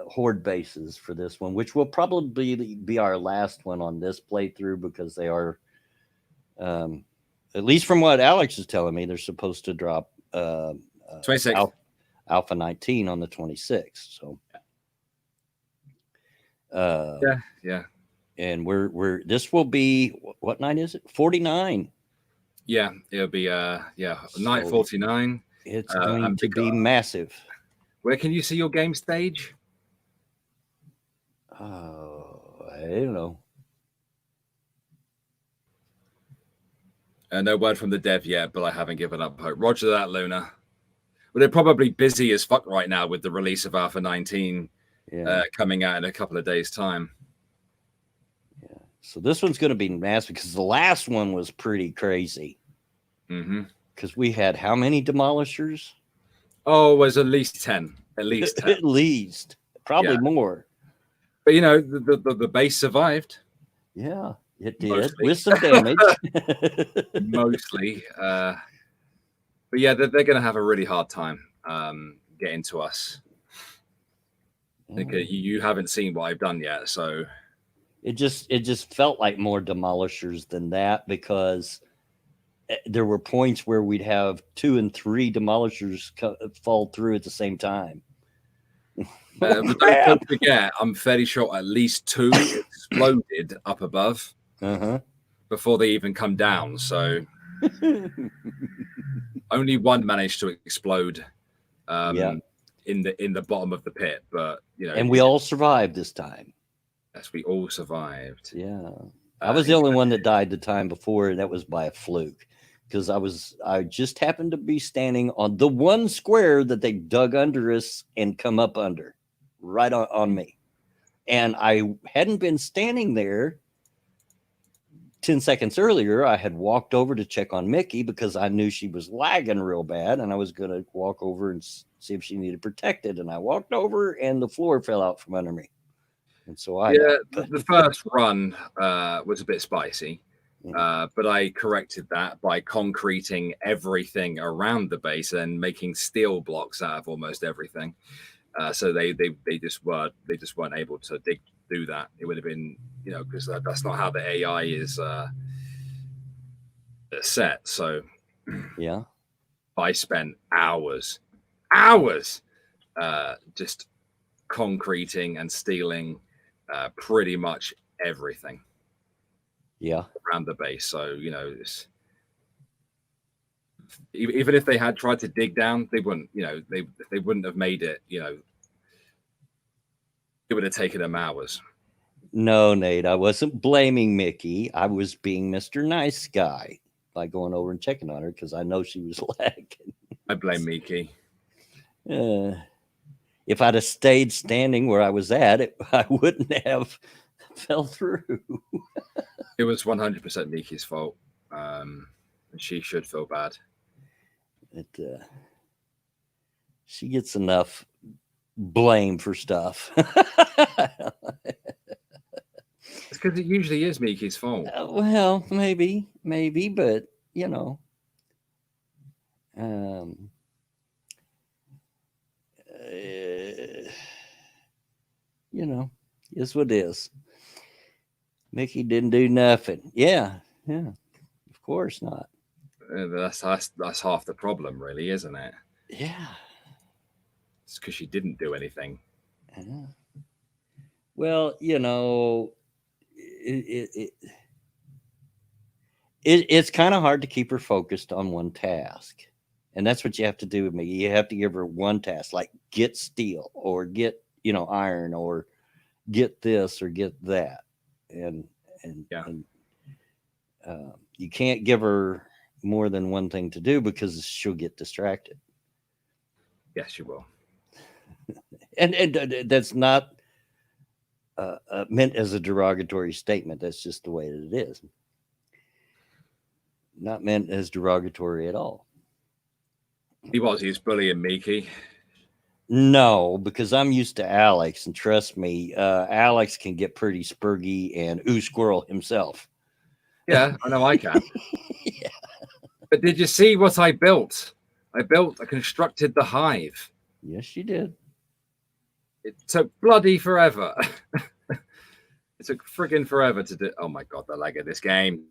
horde bases for this one, which will probably be our last one on this playthrough, because they are, at least from what Alex is telling me, they're supposed to drop
26
Alpha 19 on the 26th. So
yeah.
And this will be, what night is it? 49.
Yeah, it'll be night 49.
It's going to be massive.
Where can you see your game stage?
Oh, I don't know.
No word from the dev yet, but I haven't given up hope. Roger that, Luna. Well, they're probably busy as fuck right now with the release of Alpha 19 coming out in a couple of days' time.
Yeah. So this one's going to be massive, because the last one was pretty crazy. Because we had how many demolishers?
Oh, it was at least 10. At least 10.
At least. Probably more.
But, you know, the base survived.
Yeah, it did. Mostly. With some damage.
Mostly. But, yeah, they're going to have a really hard time getting to us. You haven't seen what I've done yet, so...
it just felt like more demolishers than that, because there were points where we'd have two and three demolishers fall through at the same time. Oh,
But
crap!
don't forget, I'm fairly sure at least two exploded up above
Uh-huh.
before they even come down. So only one managed to explode
Yeah,
in the bottom of the pit. But
and we all survived this time.
yes, we all survived.
Yeah, I was the only one that died the time before, and that was by a fluke, because I just happened to be standing on the one square that they dug under us and come up under, right on me, and I hadn't been standing there 10 seconds earlier. I had walked over to check on Mickey because I knew she was lagging real bad, and I was going to walk over and see if she needed protected. And I walked over, and the floor fell out from under me. And so I died.
The first run was a bit spicy, but I corrected that by concreting everything around the base and making steel blocks out of almost everything. So they just weren't able to do that. It would have been, because that's not how the AI is set. So
Yeah.
I spent hours just concreting and stealing pretty much everything.
Yeah.
Around the base. So even if they had tried to dig down, they wouldn't. They wouldn't have made it. It would have taken them hours.
No, Nate, I wasn't blaming Mickey. I was being Mr. Nice Guy by going over and checking on her because I know she was lagging.
I blame Mickey.
If I'd have stayed standing where I was at, I wouldn't have fell through.
It was 100% Mickey's fault, and she should feel bad.
She gets enough blame for stuff.
It's because it usually is Mickey's fault.
Well, maybe, but is what it is. Mickey didn't do nothing. Yeah, of course not.
That's half the problem, really, isn't it?
Yeah,
it's because she didn't do anything.
Well, it's kind of hard to keep her focused on one task, and that's what you have to do with me. You have to give her one task, like get steel or get iron or get this or get that, and you can't give her more than one thing to do because she'll get distracted.
Yes, you will.
and that's not meant as a derogatory statement. That's just the way that it is. Not meant as derogatory at all.
He was bullying Mickey.
No, because I'm used to Alex, and trust me, Alex can get pretty spurgy and squirrel himself.
Yeah, I know I can.
Yeah.
But did you see what I built? I constructed the hive.
Yes, you did.
It took bloody forever. It took friggin' forever to do. Oh my god, the lag of this game.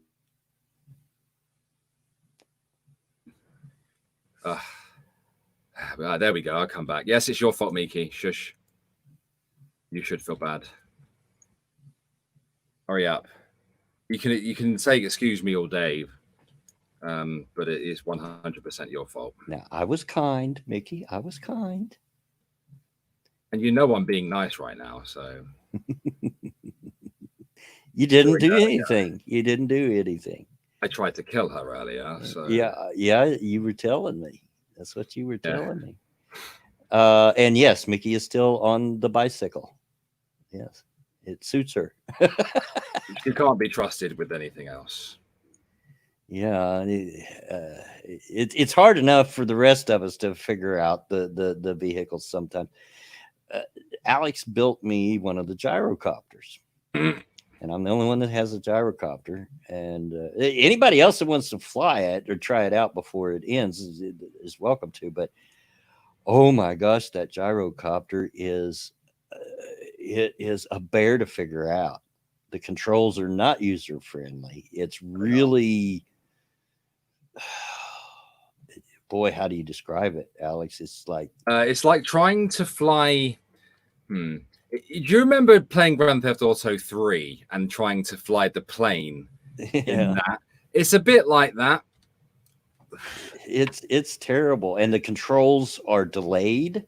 There we go. I'll come back. Yes, it's your fault, Mickey. Shush. You should feel bad. Hurry up. You can say excuse me all day, but it is 100% your fault.
Now, I was kind, Mickey. I was kind.
And I'm being nice right now, so.
You didn't do anything. You didn't do anything.
I tried to kill her earlier, so.
Yeah, you were telling me. That's what you were telling me. And yes, Mickey is still on the bicycle. Yes, it suits her.
She can't be trusted with anything else.
Yeah, it's hard enough for the rest of us to figure out the vehicles sometimes. Alex built me one of the gyrocopters. And I'm the only one that has a gyrocopter. And anybody else that wants to fly it or try it out before it ends is welcome to. But oh my gosh, that gyrocopter is it is a bear to figure out. the controls are not user friendly. It's really, boy, how do you describe it, Alex? It's
like trying to fly. Do you remember playing Grand Theft Auto 3 and trying to fly the plane in that? It's a bit like that.
It's terrible, and the controls are delayed.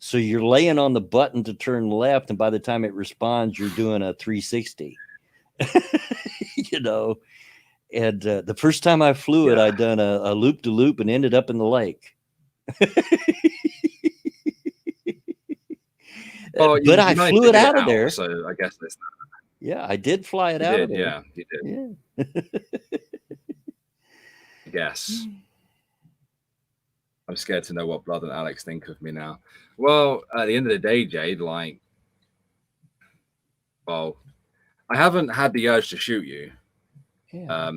So you're laying on the button to turn left, and by the time it responds, you're doing a 360. You know, and the first time I flew it, I done a loop to loop and ended up in the lake.
Oh,
but I flew it out of there.
So I guess that's not.
Yeah, I did fly it out of there.
Yeah, you did. Yeah. I guess. I'm scared to know what Blood and Alex think of me now. Well, at the end of the day, Jade, like, well, I haven't had the urge to shoot you.
Yeah.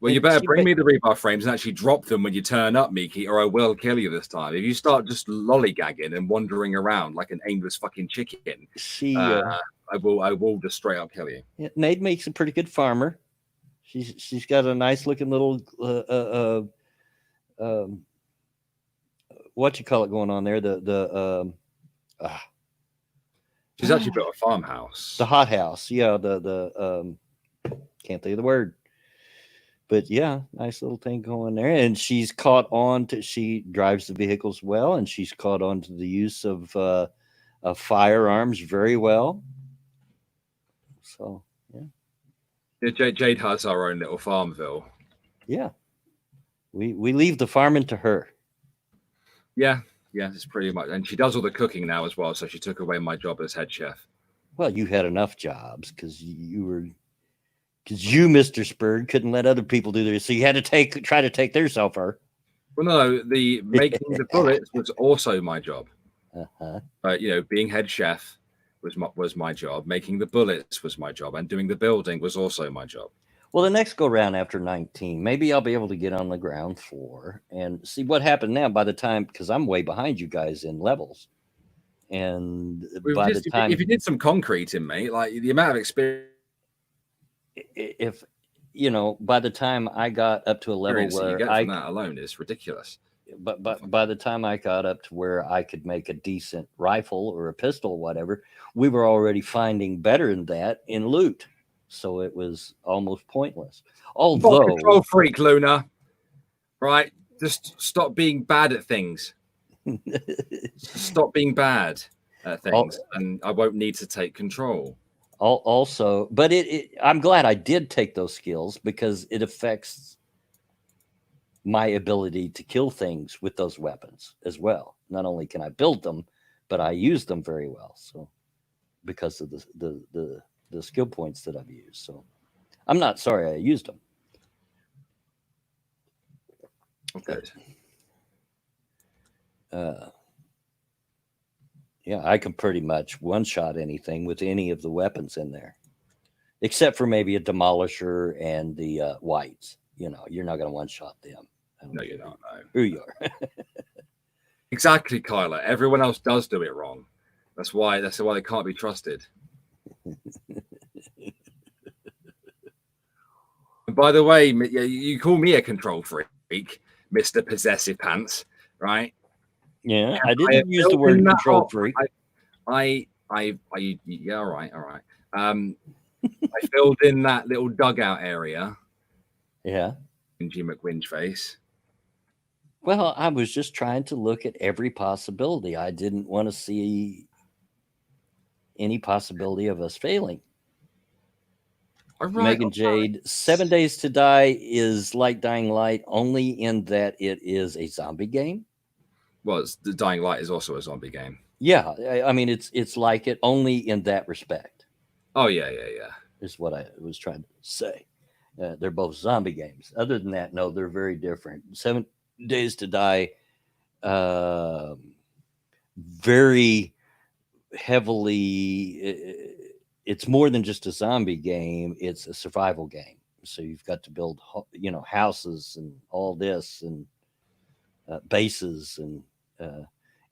Well, you better bring me the rebar frames and actually drop them when you turn up, Miki, or I will kill you this time. If you start just lollygagging and wandering around like an aimless fucking chicken, I will just straight up kill you.
Yeah, Maid makes a pretty good farmer. She's got a nice looking little what you call it going on there?
She's actually built a farmhouse.
The hothouse, yeah. Can't think of the word, but yeah, nice little thing going there. And she's caught on to. She drives the vehicles well, and she's caught on to the use of firearms very well. So yeah,
Jade has our own little Farmville.
Yeah, we leave the farming to her.
Yeah, it's pretty much, and she does all the cooking now as well. So she took away my job as head chef.
Well, you had enough jobs because you, Mr. Spurd, couldn't let other people do this, so you had to try to take theirs off her.
Well, no, the making the bullets was also my job. Being head chef was my job. Making the bullets was my job, and doing the building was also my job.
Well, the next go round after 19, maybe I'll be able to get on the ground floor and see what happened now by the time, because I'm way behind you guys in levels. And by the time,
if you did some concreting, mate, like the amount of experience,
if by the time I got up to a level where
that alone is ridiculous.
But by the time I got up to where I could make a decent rifle or a pistol or whatever, we were already finding better than that in loot. So it was almost pointless. Although,
control freak, Luna, right? Just stop being bad at things. Stop being bad at things, and I won't need to take control.
Also, but I'm glad I did take those skills because it affects my ability to kill things with those weapons as well. Not only can I build them, but I use them very well. So because of the skill points that I've used. So I'm not sorry I used them.
Okay.
Yeah, I can pretty much one-shot anything with any of the weapons in there, except for maybe a demolisher and the whites. You're not going to one-shot them.
No, you're not. No.
Who you are.
Exactly, Kyla. Everyone else does do it wrong. That's why they can't be trusted. And by the way, you call me a control freak, Mr. Possessive Pants, right?
Yeah, I didn't use the word control freak.
Yeah, all right. I filled in that little dugout area.
Yeah.
Wingy McWinge face.
Well, I was just trying to look at every possibility. I didn't want to see any possibility of us failing. Right, Megan Jade, 7 Days to Die is like Dying Light only in that it is a zombie game.
Well, the Dying Light is also a zombie game.
Yeah, I mean it's like it only in that respect.
Oh yeah.
Is what I was trying to say. They're both zombie games. Other than that, no, they're very different. 7 Days to Die, very heavily. It's more than just a zombie game. It's a survival game. So you've got to build, houses and all this and bases, and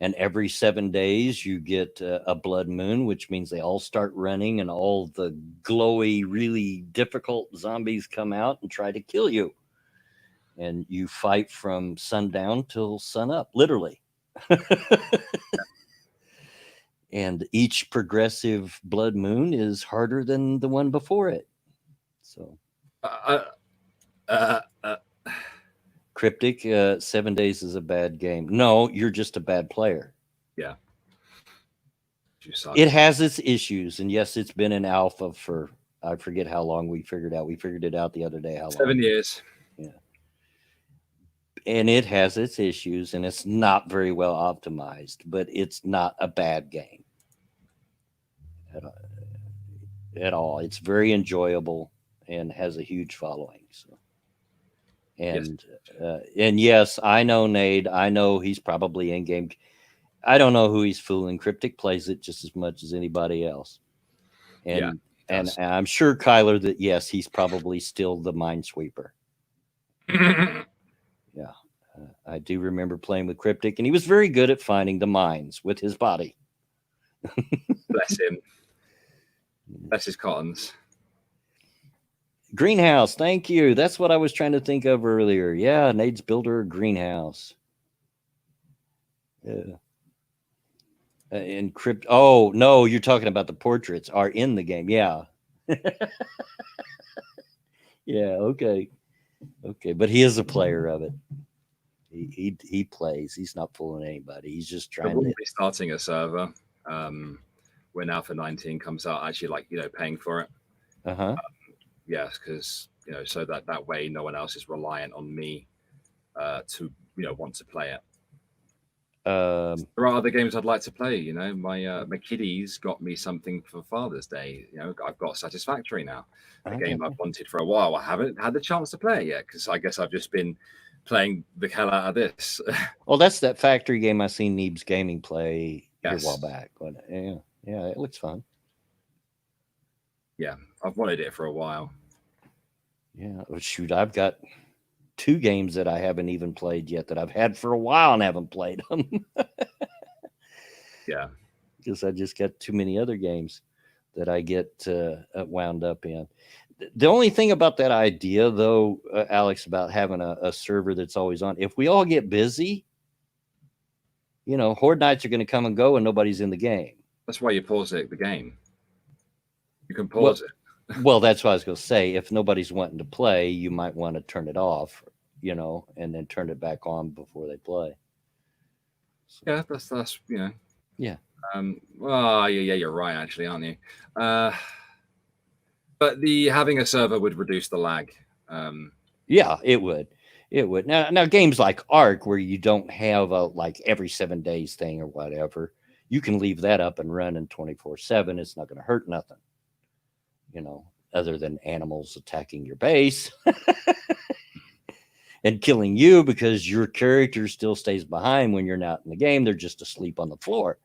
And every 7 days, you get a blood moon, which means they all start running and all the glowy, really difficult zombies come out and try to kill you. And you fight from sundown till sun up, literally. And each progressive blood moon is harder than the one before it. So,
Uh, uh, uh,
Cryptic, 7 days is a bad game. No, you're just a bad player.
yeah. You suck.
It has its issues, and yes, it's been in alpha for I forget how long we figured out. We figured it out the other day. How long?
7 years.
Yeah. And it has its issues, and it's not very well optimized, but it's not a bad game at all. It's very enjoyable and has a huge following. So, and and yes, I know Nate. I know he's probably in game. I don't know who he's fooling. Cryptic plays it just as much as anybody else. And and I'm sure Kyler that yes, he's probably still the minesweeper. Yeah, I do remember playing with Cryptic, and he was very good at finding the mines with his body.
Bless him. Bless his cottons.
Greenhouse, thank you. That's what I was trying to think of earlier. Yeah, Nate's builder greenhouse. Yeah. Encrypt. Oh no, you're talking about the portraits are in the game. Yeah. Yeah. Okay. But he is a player of it. He plays. He's not fooling anybody. He's just trying to
be starting a server when Alpha 19 comes out. Actually, paying for it. Yes, because so that way no one else is reliant on me to want to play it. There are other games I'd like to play. My kiddies got me something for Father's Day. I've got Satisfactory now, a game I've wanted for a while. I haven't had the chance to play it yet because I guess I've just been playing the hell out of this.
Well, that's that factory game I seen Neebs Gaming play a while back. But yeah, it looks fun.
Yeah, I've wanted it for a while.
Yeah, shoot, I've got 2 games that I haven't even played yet that I've had for a while and haven't played them.
Yeah,
because I just got too many other games that I get wound up in. The only thing about that idea, though, Alex, about having a server that's always on, if we all get busy, Horde nights are going to come and go and nobody's in the game.
That's why you pause the game. You can pause it.
Well, that's what I was going to say. If nobody's wanting to play, you might want to turn it off, and then turn it back on before they play.
So, yeah, that's
Yeah.
Well, yeah, you're right, actually, aren't you? But having a server would reduce the lag.
Yeah, it would. It would. Now games like Ark, where you don't have a every 7 days thing or whatever, you can leave that up and running 24/7. It's not going to hurt nothing. Other than animals attacking your base and killing you because your character still stays behind when you're not in the game. They're just asleep on the floor.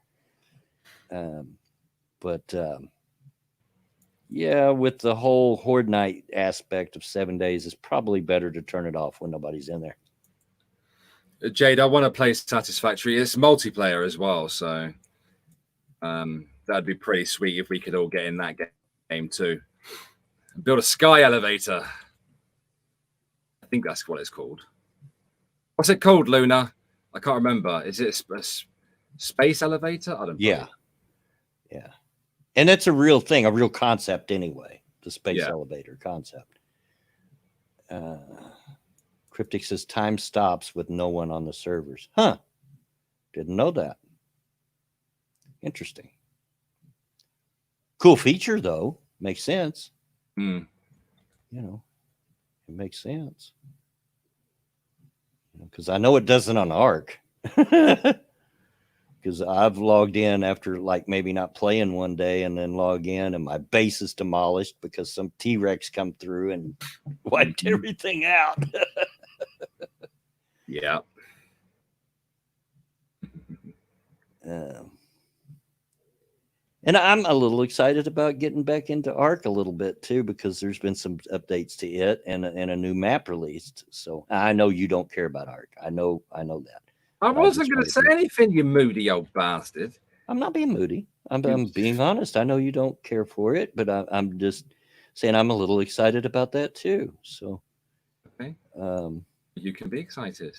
Yeah, with the whole Horde Night aspect of 7 days, it's probably better to turn it off when nobody's in there.
Jade, I want to play Satisfactory. It's multiplayer as well, so that'd be pretty sweet if we could all get in that game too. Build a sky elevator. I think that's what it's called. What's it called, Luna? I can't remember. Is it a space elevator? I don't know.
Yeah. And that's a real thing, a real concept anyway, the space elevator concept. Cryptic says time stops with no one on the servers. Huh. Didn't know that. Interesting. Cool feature, though. Makes sense. It makes sense. Because I know it doesn't on Ark. Because I've logged in after maybe not playing one day and then log in and my base is demolished because some T-Rex come through and wiped everything out.
Yeah.
And I'm a little excited about getting back into Ark a little bit too, because there's been some updates to it and a new map released. So I know you don't care about Ark. I know that.
I wasn't going to
just
say
wanted to-
anything, you moody old bastard.
I'm not being moody. I'm being honest. I know you don't care for it, but I'm just saying I'm a little excited about that too. So,
Okay.
um,
You can be excited.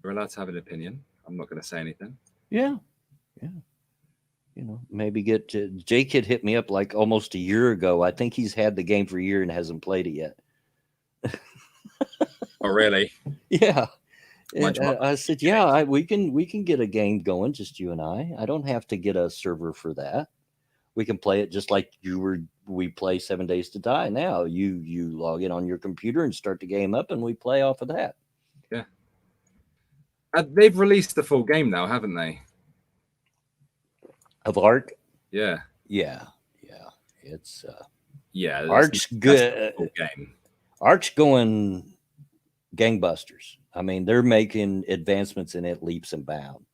You're allowed to have an opinion. I'm not going to say anything.
yeah, yeah. You know, maybe get to Jake had hit me up like almost a year ago. I think he's had the game for a year and hasn't played it yet.
Oh, really?
Yeah.
Much
And I said, yeah, we can get a game going, just you and I. I don't have to get a server for that. We can play it just like we play 7 Days to Die now. You log in on your computer and start the game up and we play off of that.
Yeah. They've released the full game now, haven't they?
Of Ark?
Yeah.
Yeah. It's
Yeah.
Ark's good.
Full game.
Ark's going gangbusters. I mean, they're making advancements in it leaps and bounds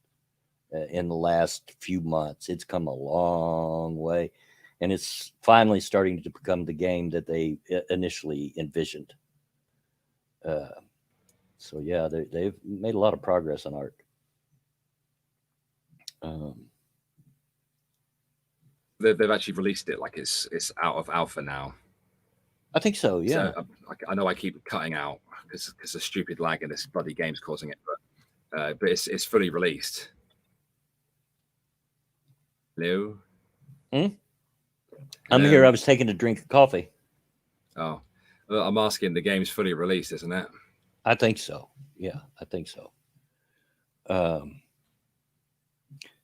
in the last few months. It's come a long way, and it's finally starting to become the game that they initially envisioned. So yeah, they've made a lot of progress on Ark.
They've actually released it, like it's out of alpha now.
I think so. Yeah.
So, I know I keep cutting out because the stupid lag in this bloody game's causing it, but it's fully released. Hello.
I'm here. I was taking a drink of coffee.
Oh, well, I'm asking. The game's fully released, isn't it?
I think so. Yeah, I think so.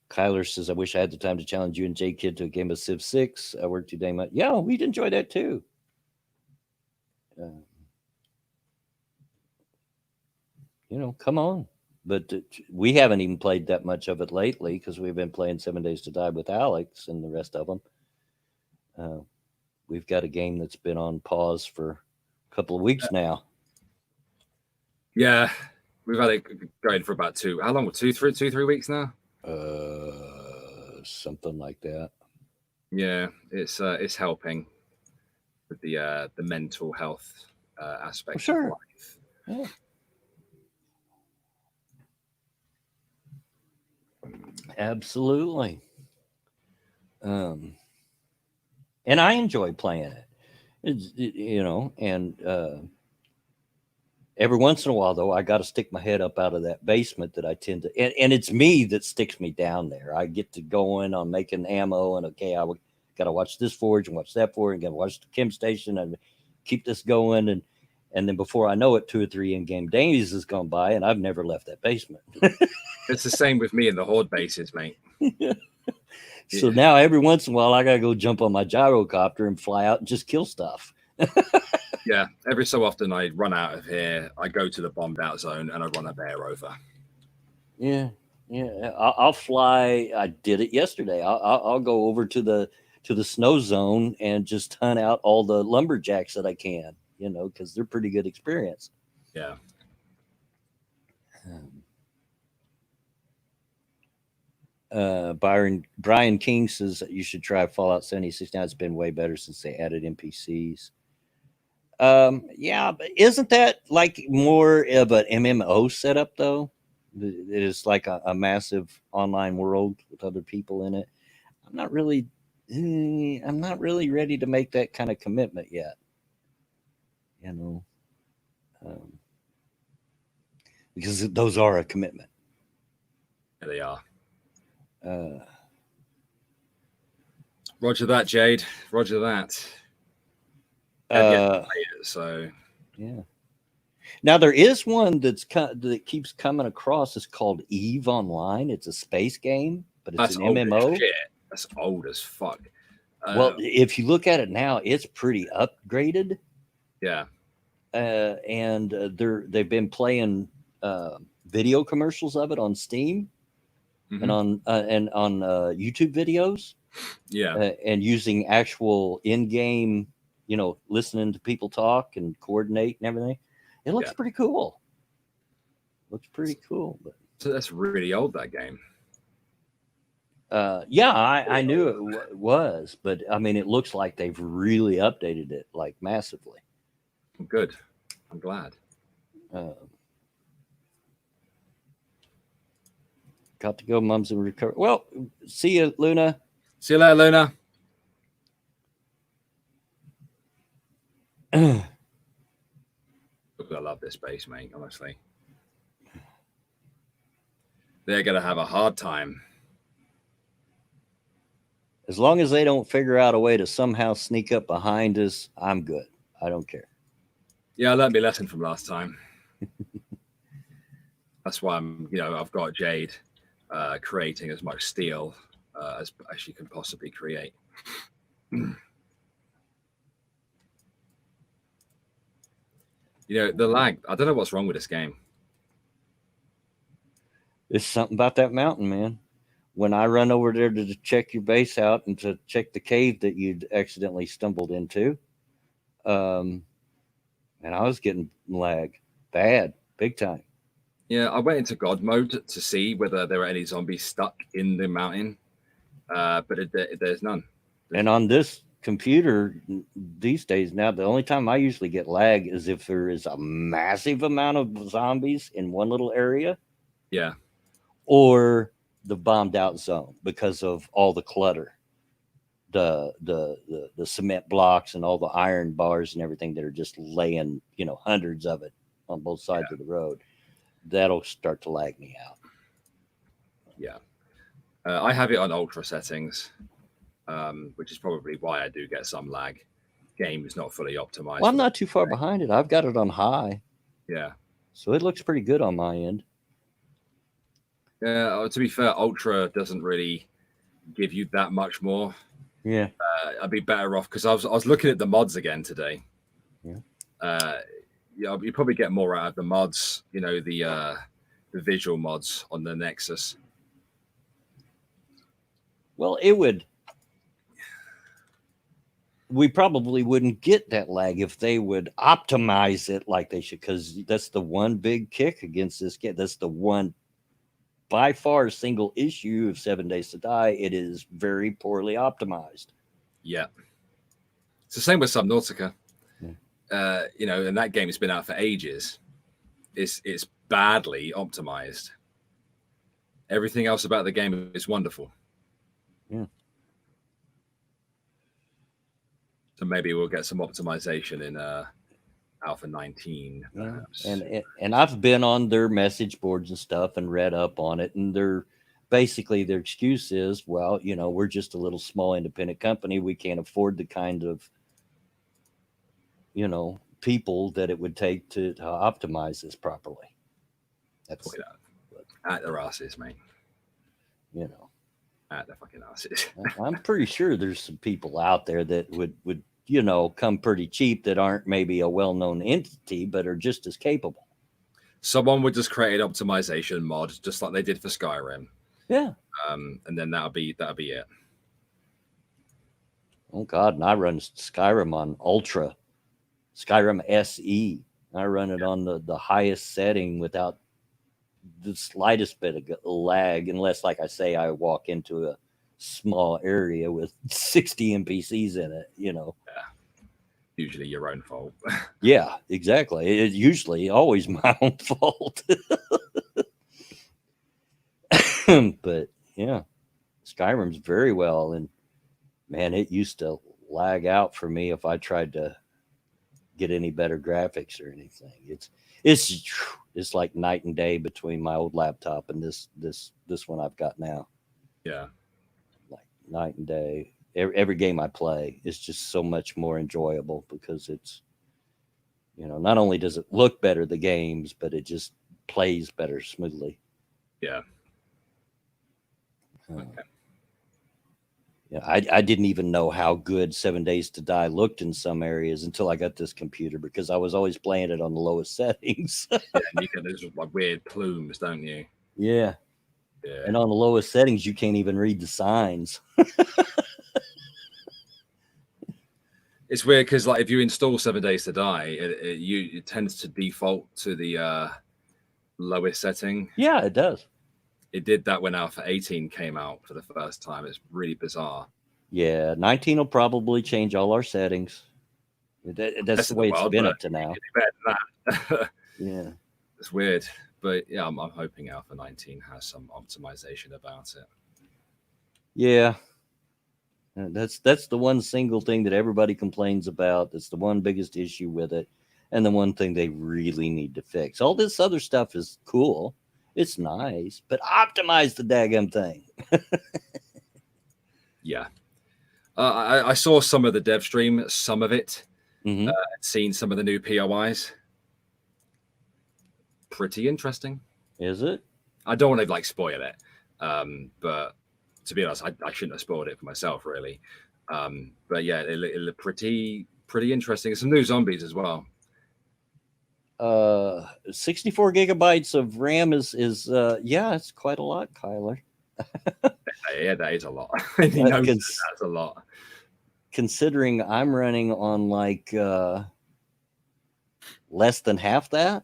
Kyler says, I wish I had the time to challenge you and J Kid to a game of Civ 6. I worked too dang much. Yeah, we'd enjoy that too. You know, come on. But we haven't even played that much of it lately because we've been playing 7 Days to Die with Alex and the rest of them. We've got a game that's been on pause for a couple of weeks now.
Yeah, we've had it going for about how long? 3 weeks now.
Something like that.
Yeah, it's helping with the mental health aspect.
Sure.
Of life.
Yeah. Absolutely. And I enjoy playing it. And every once in a while, though, I got to stick my head up out of that basement that I tend to, and it's me that sticks me down there. I get to going on making ammo, and okay, I got to watch this forge and watch that forge, and got to watch the chem station and keep this going, and then before I know it, 2 or 3 in-game days has gone by, and I've never left that basement.
It's the same with me in the horde bases, mate.
So now every once in a while, I gotta go jump on my gyrocopter and fly out and just kill stuff.
Yeah, every so often I run out of here, I go to the bombed out zone, and I run a bear over.
Yeah. I'll fly. I did it yesterday. I'll go over to the snow zone and just hunt out all the lumberjacks that I can. Because they're pretty good experience.
Yeah.
Brian King says that you should try Fallout 76. Now it's been way better since they added NPCs. Yeah, but isn't that like more of an MMO setup though? It is like a massive online world with other people in it. I'm not really ready to make that kind of commitment yet. Because those are a commitment.
Yeah, they are. Roger that, Jade. Roger that. So
yeah. Now there is one that keeps coming across. It's called Eve Online. It's a space game, but it's an MMO.
Shit. That's old as fuck.
Well, if you look at it now, it's pretty upgraded.
Yeah.
And they've been playing video commercials of it on Steam and on YouTube videos.
Yeah.
And using actual in-game, listening to people talk and coordinate and everything. It looks pretty cool. Looks pretty cool. But
so that's really old, that game.
Yeah, I knew it was, but I mean, it looks like they've really updated it like massively.
Good. I'm glad.
got to go. Mom's in recovery. Well, see you, Luna.
See you later, Luna. I love this base, mate. Honestly, they're gonna have a hard time.
As long as they don't figure out a way to somehow sneak up behind us, I'm good. I don't care.
Yeah, I learned my lesson from last time. That's why I've got Jade creating as much steel as she can possibly create. The lag. I don't know what's wrong with this game.
It's something about that mountain, man. When I run over there to check your base out and to check the cave that you'd accidentally stumbled into, and I was getting lag bad, big time.
Yeah, I went into God mode to see whether there were any zombies stuck in the mountain, but there's none.
And on this computer these days now, the only time I usually get lag is if there is a massive amount of zombies in one little area.
Yeah.
Or the bombed out zone because of all the clutter, the cement blocks and all the iron bars and everything that are just laying, hundreds of it on both sides of the road. That'll start to lag me out.
Yeah. I have it on ultra settings, which is probably why I do get some lag. Game is not fully optimized.
Well, I'm not too far behind it. I've got it on high.
Yeah.
So it looks pretty good on my end.
Yeah, to be fair, Ultra doesn't really give you that much more.
Yeah.
I'd be better off because I was looking at the mods again today.
Yeah.
You probably get more out of the mods, the visual mods on the Nexus.
Well, we probably wouldn't get that lag if they would optimize it like they should, because that's the one big kick against this game. That's the one by far single issue of 7 Days to Die. It is very poorly optimized.
Yeah. It's the same with Subnautica. And that game has been out for ages. It's badly optimized. Everything else about the game is wonderful.
Yeah.
So maybe we'll get some optimization in Alpha 19, perhaps.
And I've been on their message boards and stuff and read up on it, and their excuse is, well, we're just a little small independent company. We can't afford the kind of people that it would take to optimize this properly. That's
at their asses, mate. At their fucking asses.
I'm pretty sure there's some people out there that would come pretty cheap, that aren't maybe a well-known entity, but are just as capable.
Someone would just create an optimization mod, just like they did for Skyrim.
Yeah.
And then that'll be it.
Oh God, and I run Skyrim on Ultra, Skyrim SE. I run it on the highest setting without the slightest bit of lag, unless, like I say, I walk into a small area with 60 NPCs in it,
Yeah. Usually your own fault.
Yeah, exactly. It's usually always my own fault. But yeah, Skyrim's very well, and man, it used to lag out for me if I tried to get any better graphics or anything. It's like night and day between my old laptop and this one I've got now.
Yeah.
Like night and day. Every game I play is just so much more enjoyable because it's, not only does it look better, the games, but it just plays better smoothly.
Yeah.
Okay. Yeah, I didn't even know how good 7 Days to Die looked in some areas until I got this computer, because I was always playing it on the lowest settings.
Yeah, and you get those like weird plumes, don't you?
Yeah.
Yeah.
And on the lowest settings, you can't even read the signs.
It's weird because, like, if you install 7 Days to Die, it tends to default to the lowest setting.
Yeah, it does.
It did that when Alpha 18 came out for the first time. It's really bizarre.
Yeah, 19 will probably change all our settings. That's the way it's been up to now.
Better than that.
Yeah.
It's weird. But yeah, I'm hoping Alpha 19 has some optimization about it.
Yeah. That's the one single thing that everybody complains about. That's the one biggest issue with it, and the one thing they really need to fix. All this other stuff is cool. It's nice, but optimize the daggum thing.
Yeah. I saw some of the dev stream, some of it.
Mm-hmm.
Seen some of the new POIs. Pretty interesting.
Is it?
I don't want to like spoil it, but to be honest, I shouldn't have spoiled it for myself, really. But yeah, it looked pretty interesting. Some new zombies as well.
64 gigabytes of RAM is yeah, it's quite a lot, Kyler.
Yeah, that is a lot. He knows that's a lot.
Considering I'm running on like less than half that,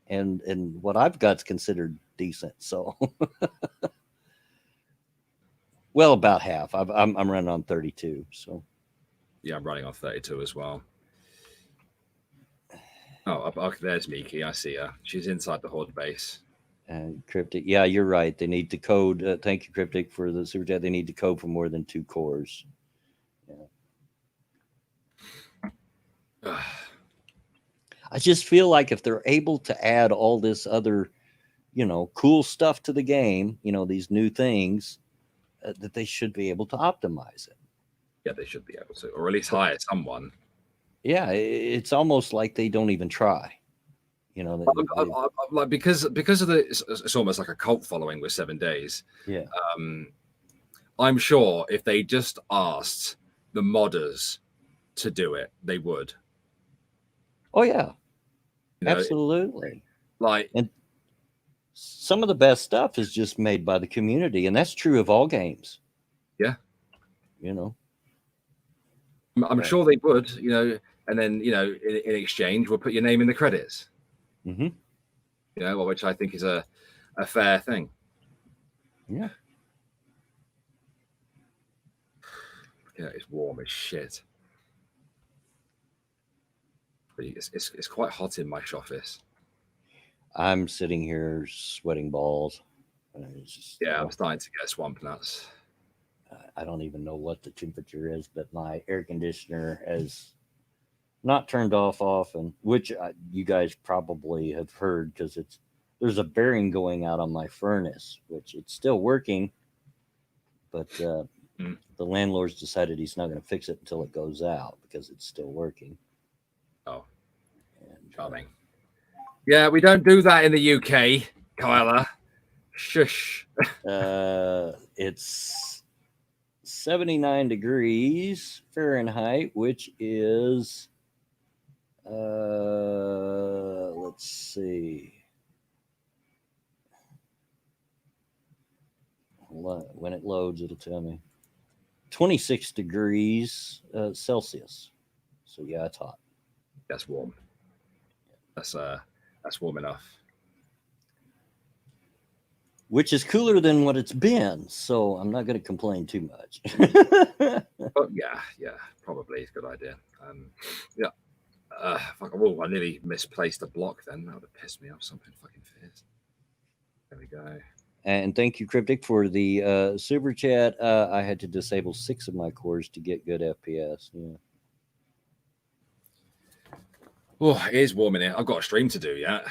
and what I've got's considered decent. So, well, about half. I'm running on 32. So,
yeah, I'm running on 32 as well. Oh, there's Miki. I see her. She's inside the Horde base.
Cryptic. Yeah, you're right. They need to code. Thank you, Cryptic, for the super chat. They need to code for more than 2 cores. Yeah. I just feel like if they're able to add all this other, cool stuff to the game, these new things, that they should be able to optimize it.
Yeah, they should be able to, or at least hire someone.
Yeah, it's almost like they don't even try.
Like because of it's almost like a cult following with 7 days.
Yeah.
I'm sure if they just asked the modders to do it, they would.
Oh yeah, absolutely.
And
some of the best stuff is just made by the community, and that's true of all games.
Yeah. I'm sure they would, and then, in exchange, we'll put your name in the credits.
Mm-hmm.
Which I think is a fair thing.
Yeah.
Yeah, it's warm as shit. It's quite hot in my office.
I'm sitting here sweating balls.
I'm starting to get swamp nuts.
I don't even know what the temperature is, but my air conditioner has not turned off often, which you guys probably have heard because there's a bearing going out on my furnace, which it's still working, but the landlord's decided he's not going to fix it until it goes out because it's still working.
Oh, charming. Yeah, we don't do that in the UK, Kyler. Shush.
It's 79 degrees Fahrenheit, which is, let's see. When it loads, it'll tell me. 26 degrees Celsius. So yeah, it's hot.
That's warm. That's warm enough.
Which is cooler than what it's been, so I'm not going to complain too much.
But yeah, probably it's a good idea. I nearly misplaced a block then. That would have pissed me off something fucking fierce. There we go.
And thank you, Cryptic, for the super chat. I had to disable 6 of my cores to get good FPS. Yeah.
Oh, it is warm in here. I've got a stream to do, yeah,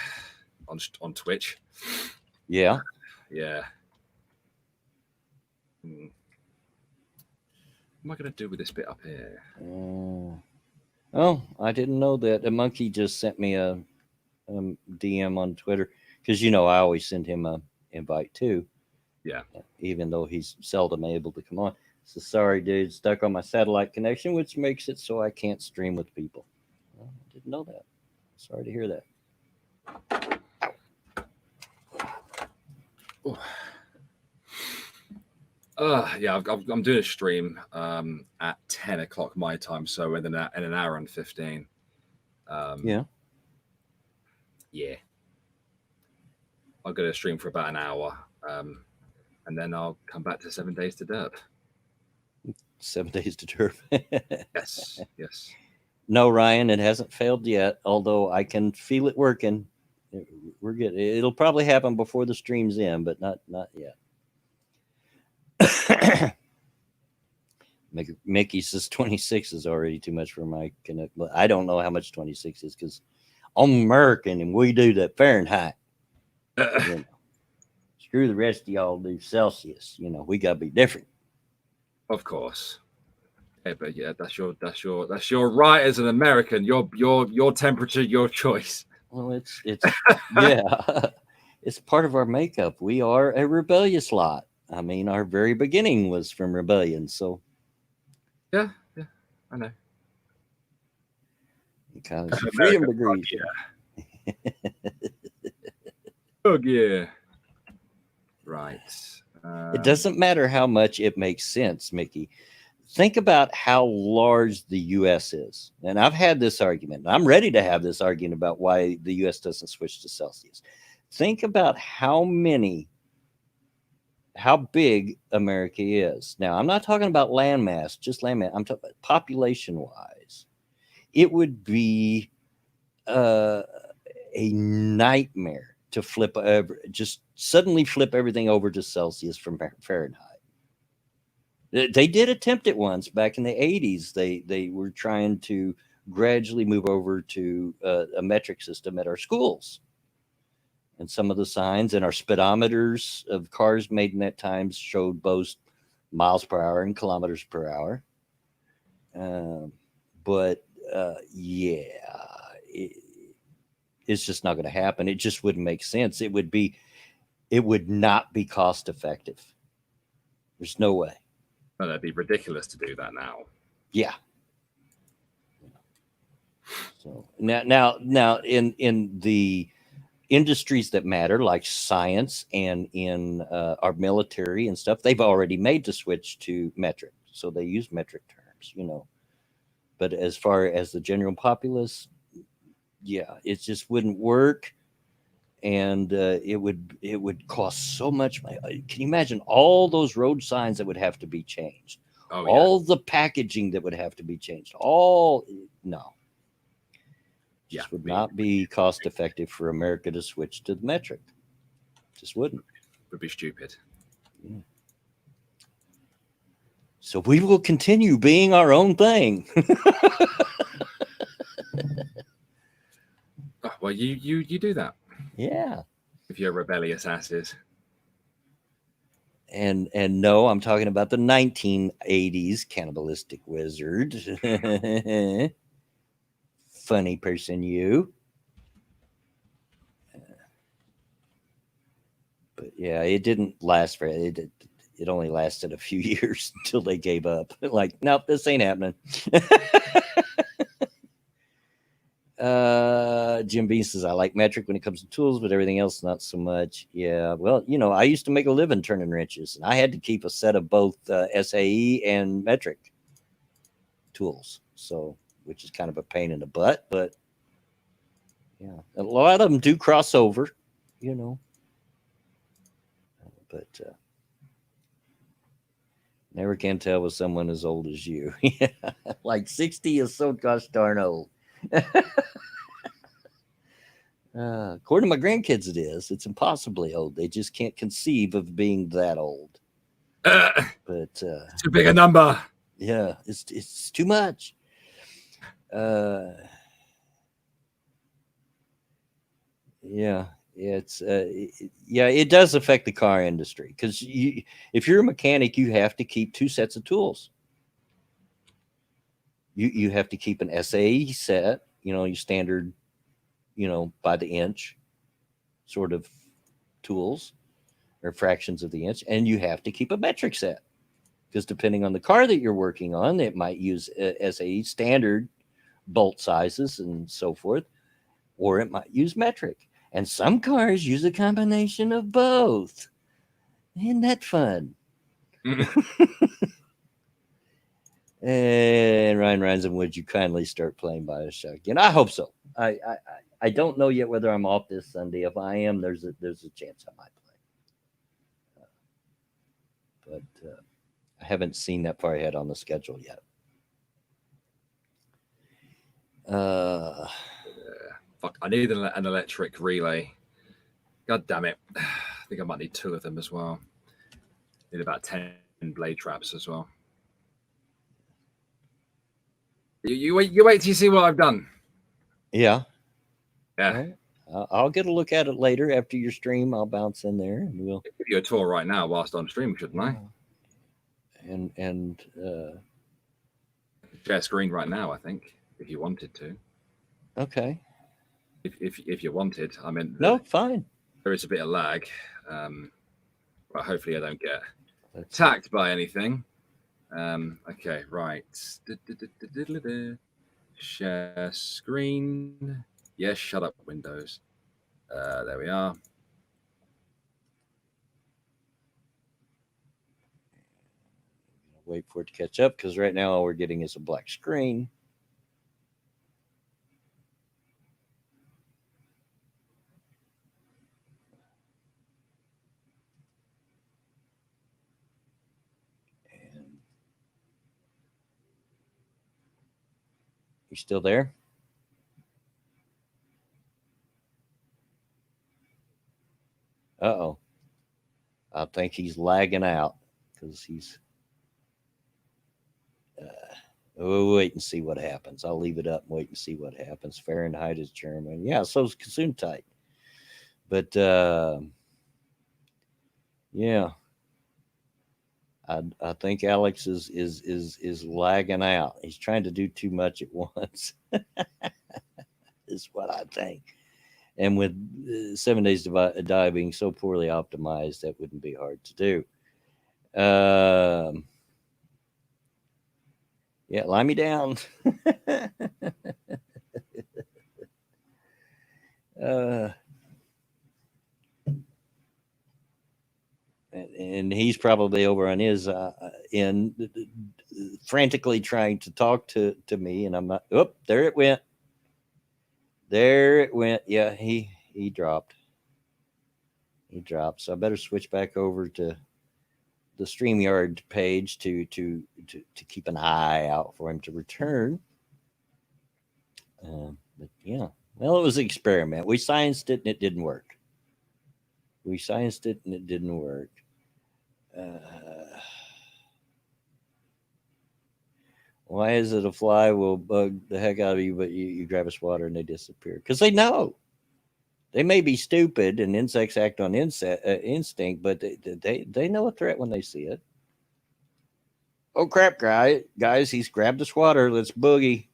on Twitch.
Yeah.
Yeah. What am I going to do with this bit up here?
Oh, I didn't know that. A monkey just sent me a DM on Twitter because, I always send him a invite too.
Yeah.
Even though he's seldom able to come on. So sorry, dude, stuck on my satellite connection, which makes it so I can't stream with people. Well, I didn't know that. Sorry to hear that.
I'm doing a stream at 10 o'clock my time, so in an hour and 15. Yeah. I'll go to stream for about an hour, and then I'll come back to 7 days to derp.
7 days to derp.
Yes.
No, Ryan, it hasn't failed yet, although I can feel it working. We're good. It'll probably happen before the stream's in, but not yet. Mickey says 26 is already too much for my connect. But I don't know how much 26 is because I'm American and we do that Fahrenheit. You know, screw the rest of y'all do Celsius. You know, we gotta be different.
Of course. Yeah, but yeah, that's your right as an American. Your temperature, your choice.
Well, it's yeah, it's part of our makeup. We are a rebellious lot. I mean, our very beginning was from rebellion. So
yeah, I know.
Kind of freedom degrees.
Yeah. Oh yeah. Right.
It doesn't matter how much it makes sense, Mickey. Think about how large the U.S. is. And I've had this argument. I'm ready to have this argument about why the U.S. doesn't switch to Celsius. Think about how big America is. Now, I'm not talking about landmass, just landmass. I'm talking about population-wise. It would be a nightmare to just suddenly flip everything over to Celsius from Fahrenheit. They did attempt it once back in the 80s. They were trying to gradually move over to a metric system at our schools. And some of the signs and our speedometers of cars made in that time showed both miles per hour and kilometers per hour. But yeah, it's just not going to happen. It just wouldn't make sense. It would not be cost effective. There's no way.
Well, that'd be ridiculous to do that now.
Yeah. So now in the industries that matter, like science and in our military and stuff, they've already made the switch to metric, so they use metric terms, you know. But as far as the general populace, yeah, it just wouldn't work, and it would cost so much money. Can you imagine all those road signs that would have to be changed?
Oh,
all the packaging that would have to be changed. No. Just would not be cost effective for America to switch to the metric. Just wouldn't.
Would be stupid.
Yeah. So we will continue being our own thing.
Well, you do that.
Yeah.
If you're rebellious asses.
And no, I'm talking about the 1980s cannibalistic wizard. Funny person, you. But yeah, it didn't last for it. It only lasted a few years until they gave up. Like, nope, this ain't happening. Jim B says, I like metric when it comes to tools, but everything else, not so much. Yeah, well, you know, I used to make a living turning wrenches, and I had to keep a set of both SAE and metric tools. So, which is kind of a pain in the butt, but yeah, a lot of them do cross over, you know. But never can tell with someone as old as you. Yeah, like 60 is so gosh darn old. According to my grandkids, it is. It's impossibly old. They just can't conceive of being that old. But
too big a number.
Yeah, it's too much. Yeah, it does affect the car industry because if you're a mechanic, you have to keep two sets of tools. You have to keep an SAE set, you know, your standard, you know, by the inch sort of tools or fractions of the inch, and you have to keep a metric set because depending on the car that you're working on, it might use SAE standard bolt sizes and so forth, or it might use metric. And some cars use a combination of both. Isn't that fun? And Ryan Ransom, would you kindly start playing BioShock again? I hope so. I don't know yet whether I'm off this Sunday. If I am, there's a chance I might play. But I haven't seen that far ahead on the schedule yet.
Fuck! I need an electric relay God damn it. I think I might need 2 of them as well. Need about 10 blade traps as well. You wait till you see what I've done.
Yeah.
Yeah.
Well, I'll get a look at it later after your stream. I'll bounce in there and we'll
give you a tour right now whilst I'm streaming, shouldn't I?
And
share screen right now, I think, if you wanted to.
Okay.
If you wanted, I mean,
no, fine.
There is a bit of lag, but hopefully I don't get attacked by anything. Okay, right. Share screen. Yes, shut up, Windows. There we are.
Wait for it to catch up because right now all we're getting is a black screen. And you still there? Uh-oh. I think he's lagging out because he's we'll wait and see what happens. I'll leave it up and wait and see what happens. Fahrenheit is German. Yeah, so's Gesundheit. But yeah. I think Alex is lagging out. He's trying to do too much at once. Is what I think. And with 7 Days to Die being so poorly optimized, that wouldn't be hard to do. Yeah, lie me down. And he's probably over on his end, frantically trying to talk to me, and I'm not. Oh, there it went. There it went. Yeah, he dropped. He dropped. So I better switch back over to the StreamYard page to keep an eye out for him to return. But yeah, well, it was an experiment. We scienced it and it didn't work. We scienced it and it didn't work. Why is it a fly will bug the heck out of you, but you grab a swatter and they disappear? Because they know. They may be stupid and insects act on instinct, but they know a threat when they see it. Oh crap, guys, he's grabbed a swatter. Let's boogie.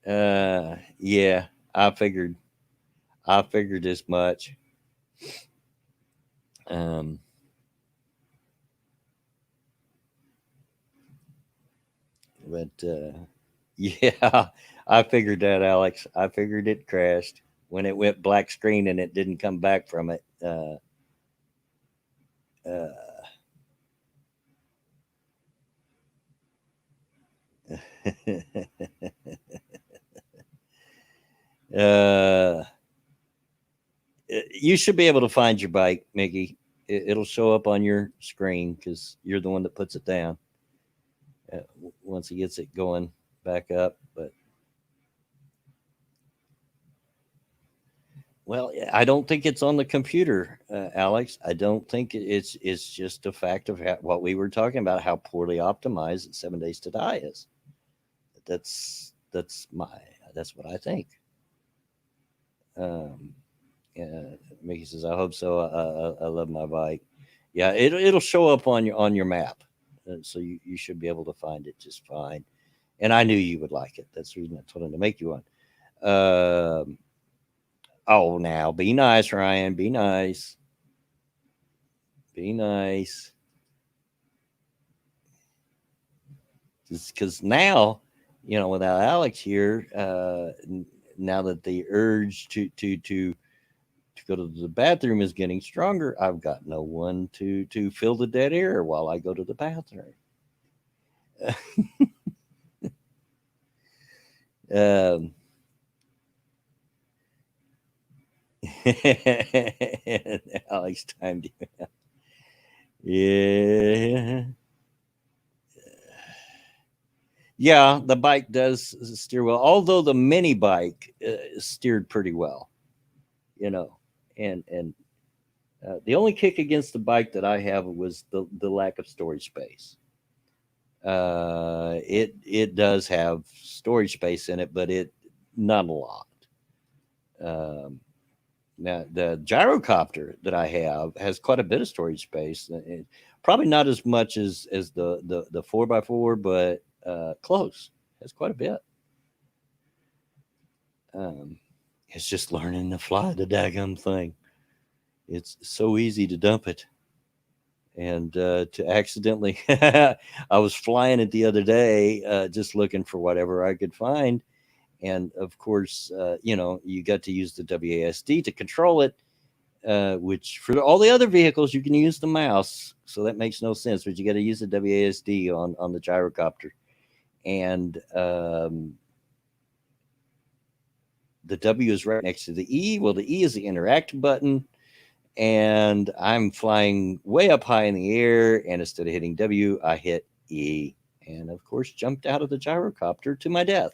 Yeah, I figured as much. But yeah, I figured that, Alex. I figured it crashed when it went black screen and it didn't come back from it. You should be able to find your bike, Mickey. It'll show up on your screen because you're the one that puts it down once he gets it going back up. But well, I don't think it's on the computer, Alex. I don't think it's just a fact of what we were talking about, how poorly optimized 7 Days to Die is. That's what I think. Mickey says, "I hope so. I love my bike. Yeah, it'll show up on your map, so you should be able to find it just fine. And I knew you would like it. That's the reason I told him to make you one. Oh, now be nice, Ryan. Be nice. Be nice. Because now, without Alex here, now that the urge to go to the bathroom is getting stronger, I've got no one to fill the dead air while I go to the bathroom. Alex timed you out. Yeah. Yeah, the bike does steer well, although the mini bike steered pretty well, you know. And the only kick against the bike that I have was the lack of storage space. It does have storage space in it, but it not a lot. Um, Now the gyrocopter that I have has quite a bit of storage space. Probably not as much as the 4x4, but close. Has quite a bit. Um, it's just learning to fly the daggum thing. It's so easy to dump it, and to accidentally. I was flying it the other day, just looking for whatever I could find, and of course, you got to use the WASD to control it, which for all the other vehicles you can use the mouse, so that makes no sense. But you got to use the WASD on the gyrocopter, and the W is right next to the E. Well, the E is the interact button, and I'm flying way up high in the air, and instead of hitting W, I hit E, and of course jumped out of the gyrocopter to my death.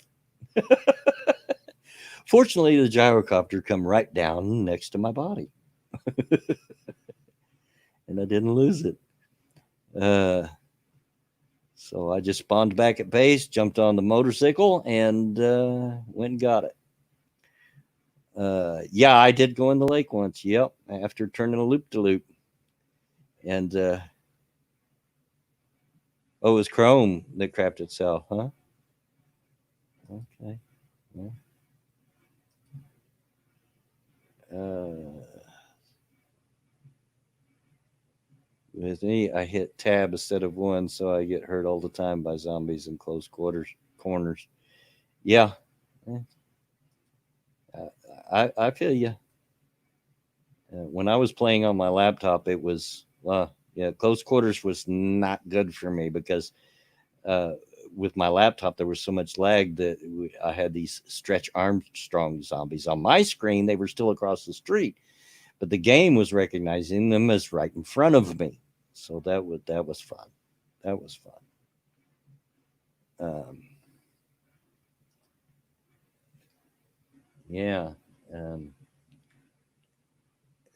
Fortunately, the gyrocopter come right down next to my body, and I didn't lose it. Uh, So I just spawned back at base, jumped on the motorcycle, and went and got it. Yeah, I did go in the lake once. Yep, after turning a loop to loop, and oh, it was Chrome that crapped itself, huh? Okay. Well, with me, I hit tab instead of one, so I get hurt all the time by zombies in close quarters corners. Yeah, eh, I feel you. When I was playing on my laptop, it was yeah, close quarters was not good for me because uh, with my laptop there was so much lag that I had these Stretch Armstrong zombies on my screen. They were still across the street, but the game was recognizing them as right in front of me. So that was fun. That was fun. Um, yeah. Um,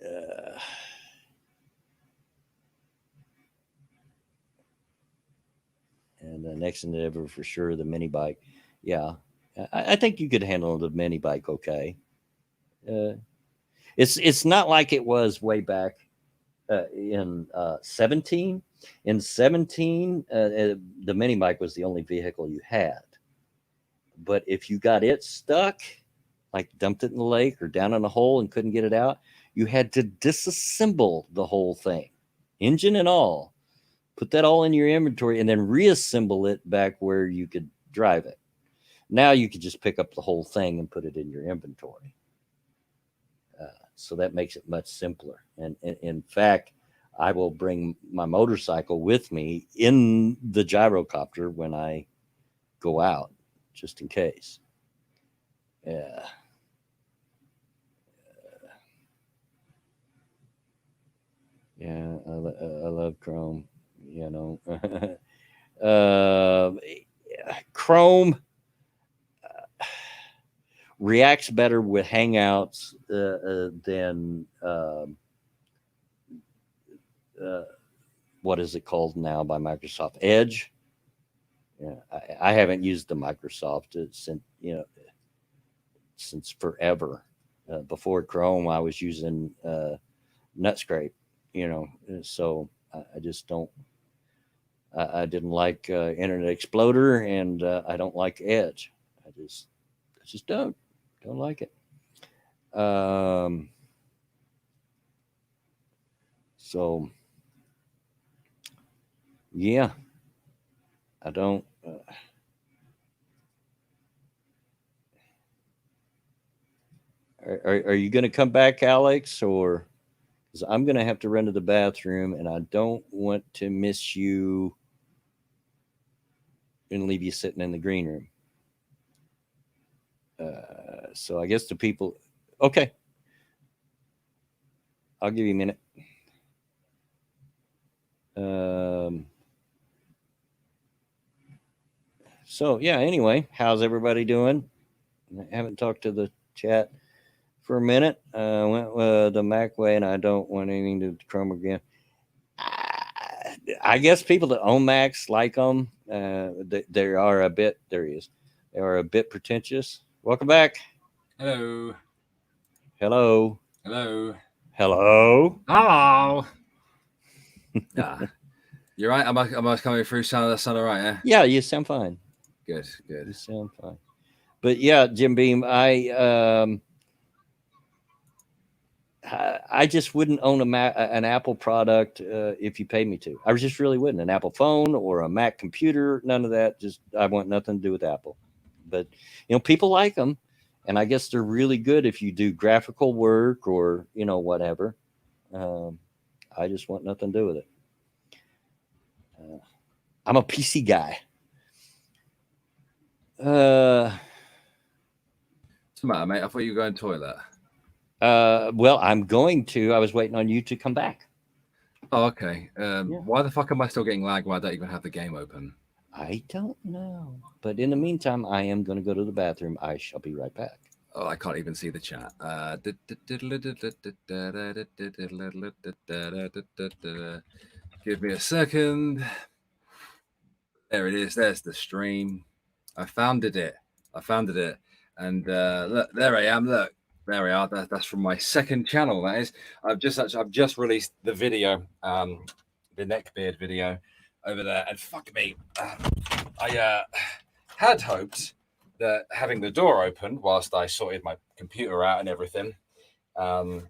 uh, and the next endeavor for sure, the mini bike. Yeah, I think you could handle the mini bike okay. Uh, it's not like it was way back in 17. In 17, the mini bike was the only vehicle you had. But if you got it stuck, like dumped it in the lake or down in a hole and couldn't get it out, you had to disassemble the whole thing, engine and all. Put that all in your inventory and then reassemble it back where you could drive it. Now you could just pick up the whole thing and put it in your inventory. So that makes it much simpler. And in fact, I will bring my motorcycle with me in the gyrocopter when I go out, just in case. Yeah, yeah, I love Chrome. You know, uh, Chrome reacts better with Hangouts than uh, what is it called now by Microsoft Edge. Yeah, I haven't used the Microsoft since forever. Before Chrome, I was using Netscape. So I just don't. I didn't like Internet Explorer, and I don't like Edge. I just don't like it. Um, so yeah, I don't. Are you going to come back, Alex, or? Because I'm going to have to run to the bathroom, and I don't want to miss you and leave you sitting in the green room. So I guess the people. Okay, I'll give you a minute. Um, So yeah. Anyway, how's everybody doing? I haven't talked to the chat for a minute. Went the Mac way, and I don't want anything to Chrome again. I guess people that own Macs like them. They are a bit. There he is. They are a bit pretentious. Welcome back.
Hello.
Hello.
Hello.
Hello.
Hello. Yeah. You're right. Am I coming through? Sound all right? Yeah.
Yeah, you sound fine.
Good.
You
Good.
sound fine. But yeah, Jim Beam, I just wouldn't own an Apple product if you paid me to. I just really wouldn't. An Apple phone or a Mac computer, none of that. Just I want nothing to do with Apple. But people like them, and I guess they're really good if you do graphical work or whatever. I just want nothing to do with it. I'm a PC guy.
What's the matter, mate? I thought you were going to the toilet.
Well, I'm going to. I was waiting on you to come back.
Oh, okay. Why the fuck am I still getting lag when I don't even have the game open?
I don't know. But in the meantime, I am going to go to the bathroom. I shall be right back.
Oh, I can't even see the chat. Give me a second. There it is. There's the stream. I found it. And look, there I am. Look, there we are. That's from my second channel. That is. I've just released the video, the neckbeard video over there. And fuck me, I had hoped that having the door open whilst I sorted my computer out and everything, that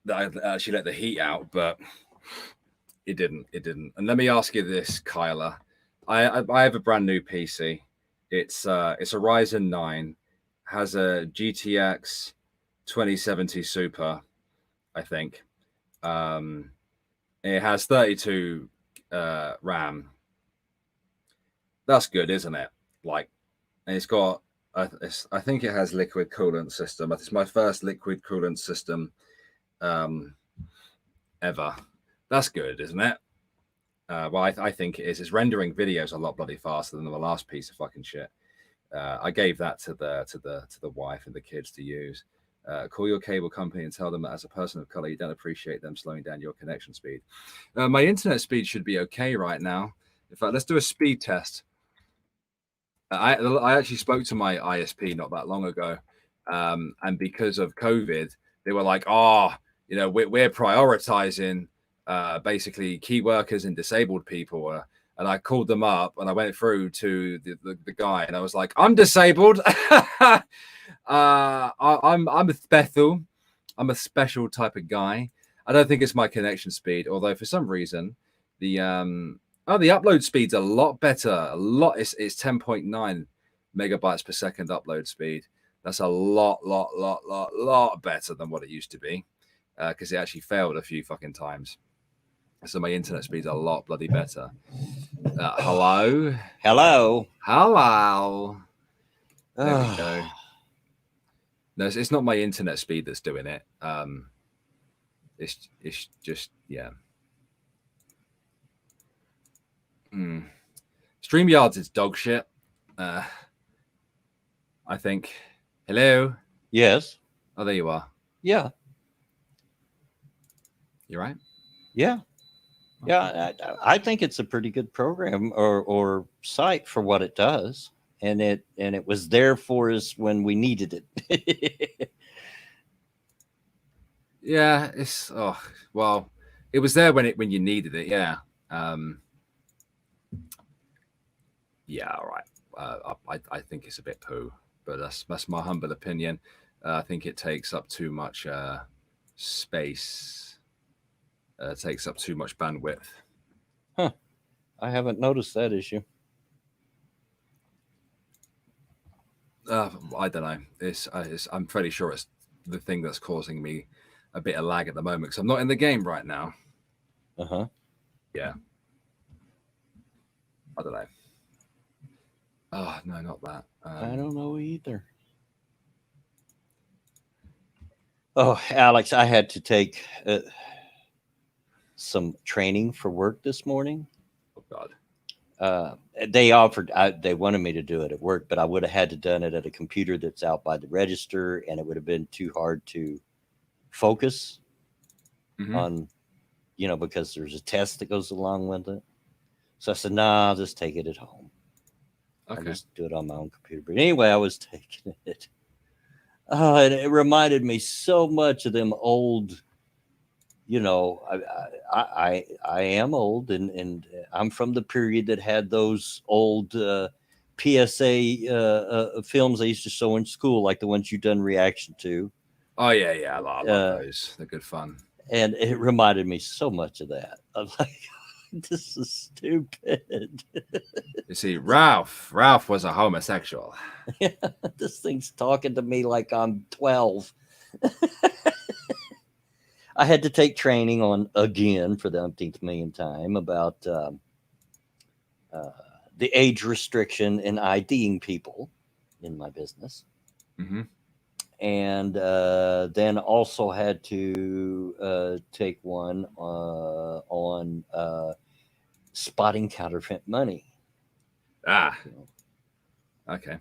I actually let the heat out, but it didn't. And let me ask you this, Kyla. I have a brand new PC. It's a Ryzen 9, has a GTX 2070 Super, I think. It has 32 RAM. That's good, isn't it? Like, and it's got, I think it has liquid coolant system. It's my first liquid coolant system ever. That's good, isn't it? Well, I think it is. It's rendering videos a lot bloody faster than the last piece of fucking shit. I gave that to the wife and the kids to use. Call your cable company and tell them that as a person of color, you don't appreciate them slowing down your connection speed. My internet speed should be okay right now. In fact, let's do a speed test. I actually spoke to my ISP not that long ago, and because of COVID, they were like, we're prioritizing basically key workers and disabled people. And I called them up and I went through to the guy and I was like, I'm disabled. I'm a Bethel. I'm a special type of guy. I don't think it's my connection speed, although for some reason the upload speed's a lot better. It's 10.9 megabytes per second upload speed. That's a lot better than what it used to be, because it actually failed a few fucking times. So my internet speed's a lot bloody better. Hello. There we go. No, it's not my internet speed that's doing it. It's just, yeah. StreamYards is dog shit. I think. Hello.
Yes.
Oh, there you are.
Yeah.
You right?
Yeah. Yeah, I think it's a pretty good program or site for what it does, and it was there for us when we needed it.
Yeah, it was there when you needed it. Yeah. Yeah, all right. I think it's a bit poo, but that's my humble opinion. I think it takes up too much space. Takes up too much bandwidth.
Huh. I haven't noticed that issue.
I don't know. I'm pretty sure it's the thing that's causing me a bit of lag at the moment because I'm not in the game right now.
Yeah.
I don't know. Oh no, not that.
I don't know either. Oh, Alex, I had to take. some training for work this morning.
Oh God.
They offered, they wanted me to do it at work, but I would have had to done it at a computer that's out by the register, and it would have been too hard to focus on, because there's a test that goes along with it. So I said, nah, I'll just take it at home.
Okay.
I'll just do it on my own computer. But anyway, I was taking it. And it reminded me so much of them old, I am old, and I'm from the period that had those old PSA films they used to show in school, like the ones you've done reaction to.
Oh yeah. I love those. They're good fun.
And it reminded me so much of that. I'm like, this is stupid.
You see, Ralph was a homosexual.
Yeah, this thing's talking to me like I'm 12. I had to take training on again for the umpteenth million time about the age restriction in IDing people in my business. And then also had to take one on spotting counterfeit money.
Okay.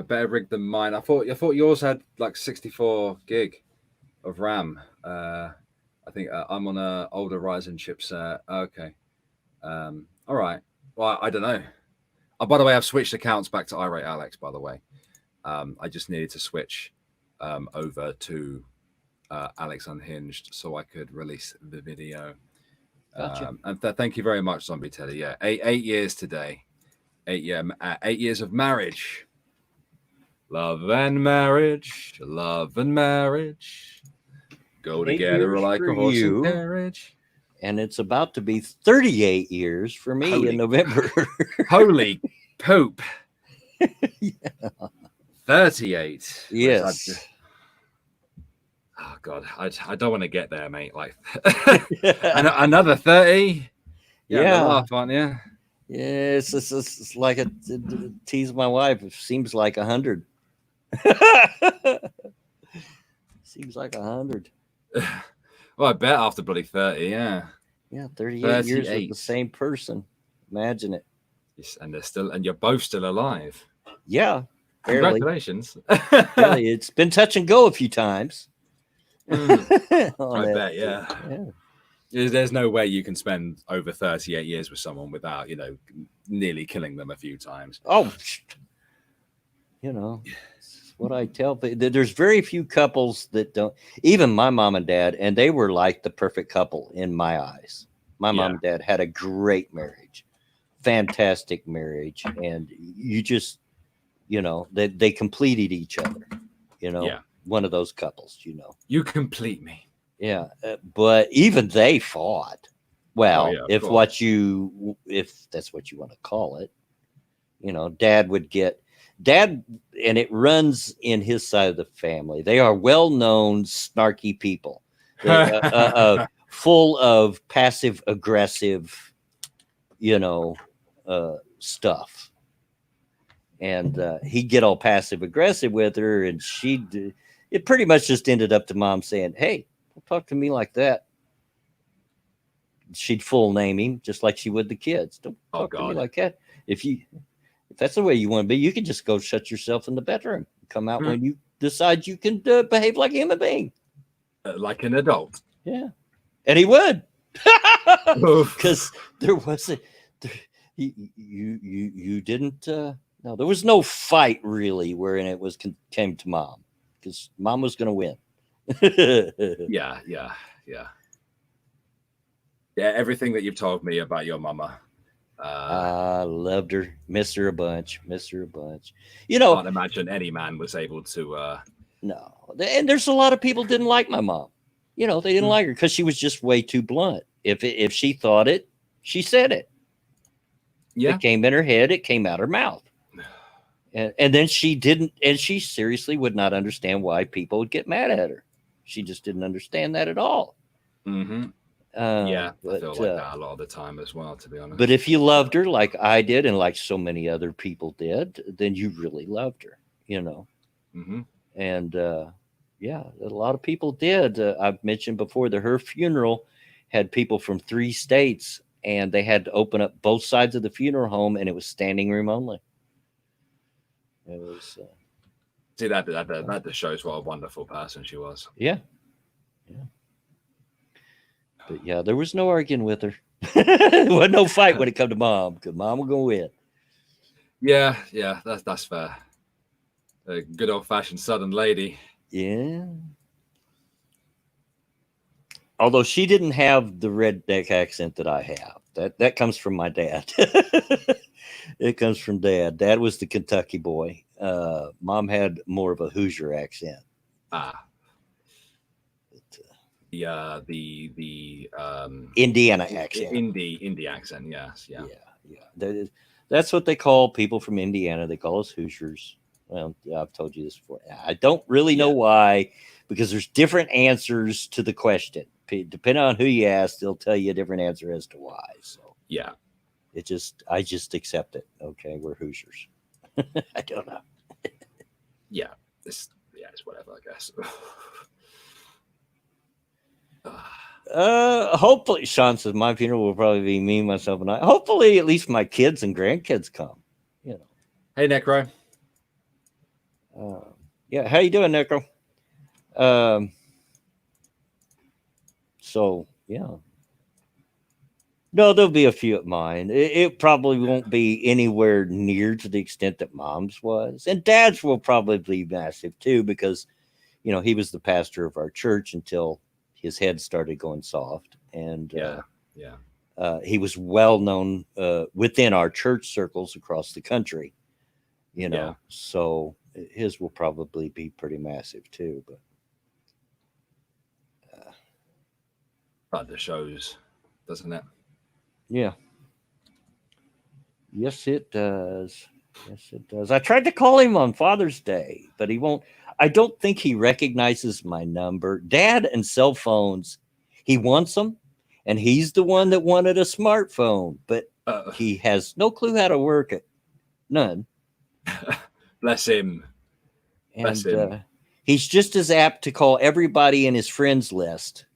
Better rig than mine. I thought yours had like 64 gig of RAM. I think I'm on a older Ryzen chipset. Okay. All right. Well, I don't know. Oh, by the way, I've switched accounts back to Irate Alex, by the way. I just needed to switch over to Alex Unhinged so I could release the video.
Gotcha.
And thank you very much, Zombie Teddy. Yeah, 8 years today. 8 years of marriage. Love and marriage. Go together like a horse and carriage.
And it's about to be 38 years for me in November.
Holy poop.
Yeah.
38.
Yes.
Oh God, I don't want to get there, mate. Like another 30.
Yeah.
Laugh, aren't you?
Yeah, it's like a tease my wife. It seems like 100. Seems like 100.
Well, I bet after bloody 30, yeah.
Yeah, 38 years with the same person. Imagine it.
Yes, and you're both still alive.
Yeah.
Barely. Congratulations.
Really, it's been touch and go a few times.
I bet, yeah. There's no way you can spend over 38 years with someone without, nearly killing them a few times.
Oh, what I tell people. There's very few couples that don't. Even my mom and dad, and they were like the perfect couple in my eyes. My mom and dad had a great marriage, fantastic marriage, and you just, they completed each other. One of those couples.
You complete me.
Yeah, but even they fought. Well, if that's what you want to call it, Dad, and it runs in his side of the family. They are well-known snarky people, full of passive-aggressive, stuff. And he'd get all passive-aggressive with her, and it pretty much just ended up to Mom saying, "Hey, don't talk to me like that." She'd full name him just like she would the kids. Don't talk to me like that. If that's the way you want to be, you can just go shut yourself in the bedroom. Come out when you decide you can behave like a human being.
Like an adult.
Yeah. And he would. Because there wasn't, you didn't, no, there was no fight really wherein it came to Mom. Because Mom was going to win.
Yeah. Everything that you've told me about your mama.
I loved her, miss her a bunch.
I can't imagine any man was able to.
No, and there's a lot of people didn't like my mom. They didn't like her because she was just way too blunt. If she thought it, she said it. Yeah, it came in her head, it came out her mouth, and then she didn't, and she seriously would not understand why people would get mad at her. She just didn't understand that at all.
Mm-hmm. I feel like that a lot of the time as well, to be honest.
But if you loved her like I did and like so many other people did, then you really loved her,
Mm-hmm.
And, Yeah, a lot of people did. I've mentioned before that her funeral had people from 3 states, and they had to open up both sides of the funeral home, and it was standing room only. It was,
See, that just shows what a wonderful person she was.
yeah, yeah. But yeah, there was no arguing with her. There was no fight when it come to mom, because mom was gonna win.
Yeah, yeah, that's fair. A good old fashioned Southern lady.
Yeah. Although she didn't have the redneck accent that I have. That comes from my dad. It comes from dad. Dad was the Kentucky boy. Mom had more of a Hoosier accent.
Ah,
But,
the
Indiana accent.
indie accent. Yes, yeah.
Yeah. That's what they call people from Indiana. They call us Hoosiers. Well, yeah, I've told you this before. I don't really know
Yeah.
why, because there's different answers to the question. Depending on who you ask, they'll tell you a different answer as to why. So
Yeah.
I just accept it. Okay, we're Hoosiers. I don't know.
Yeah. It's whatever, I guess.
Hopefully, Sean says my funeral will probably be me, myself, and I. Hopefully, at least my kids and grandkids come. You
Hey, Necro.
know. Yeah. How you doing, Necro? Um. So yeah. No, there'll be a few at mine. It probably won't be anywhere near to the extent that mom's was, and dad's will probably be massive too, because he was the pastor of our church until his head started going soft, and
Yeah. Yeah.
he was well known within our church circles across the country.
Yeah.
So his will probably be pretty massive too. But
But the shows, doesn't it?
yeah, yes, it does. Yes, it does. I tried to call him on Father's Day, but he won't. I don't think he recognizes my number. Dad and cell phones, he wants them, and he's the one that wanted a smartphone, but
Uh,
he has no clue how to work it. None.
bless him. Bless
And
him.
he's just as apt to call everybody in his friends list,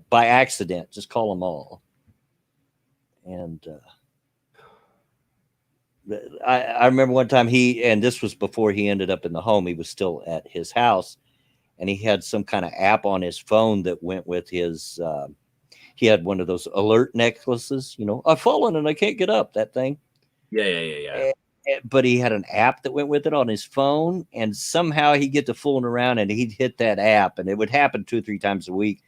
by accident. Just call them all. And I remember one time and this was before he ended up in the home, he was still at his house, and he had some kind of app on his phone that went with his, he had one of those alert necklaces, I've fallen and I can't get up, that thing.
Yeah.
But he had an app that went with it on his phone, and somehow he'd get to fooling around and he'd hit that app, and it would happen 2 or 3 times a week,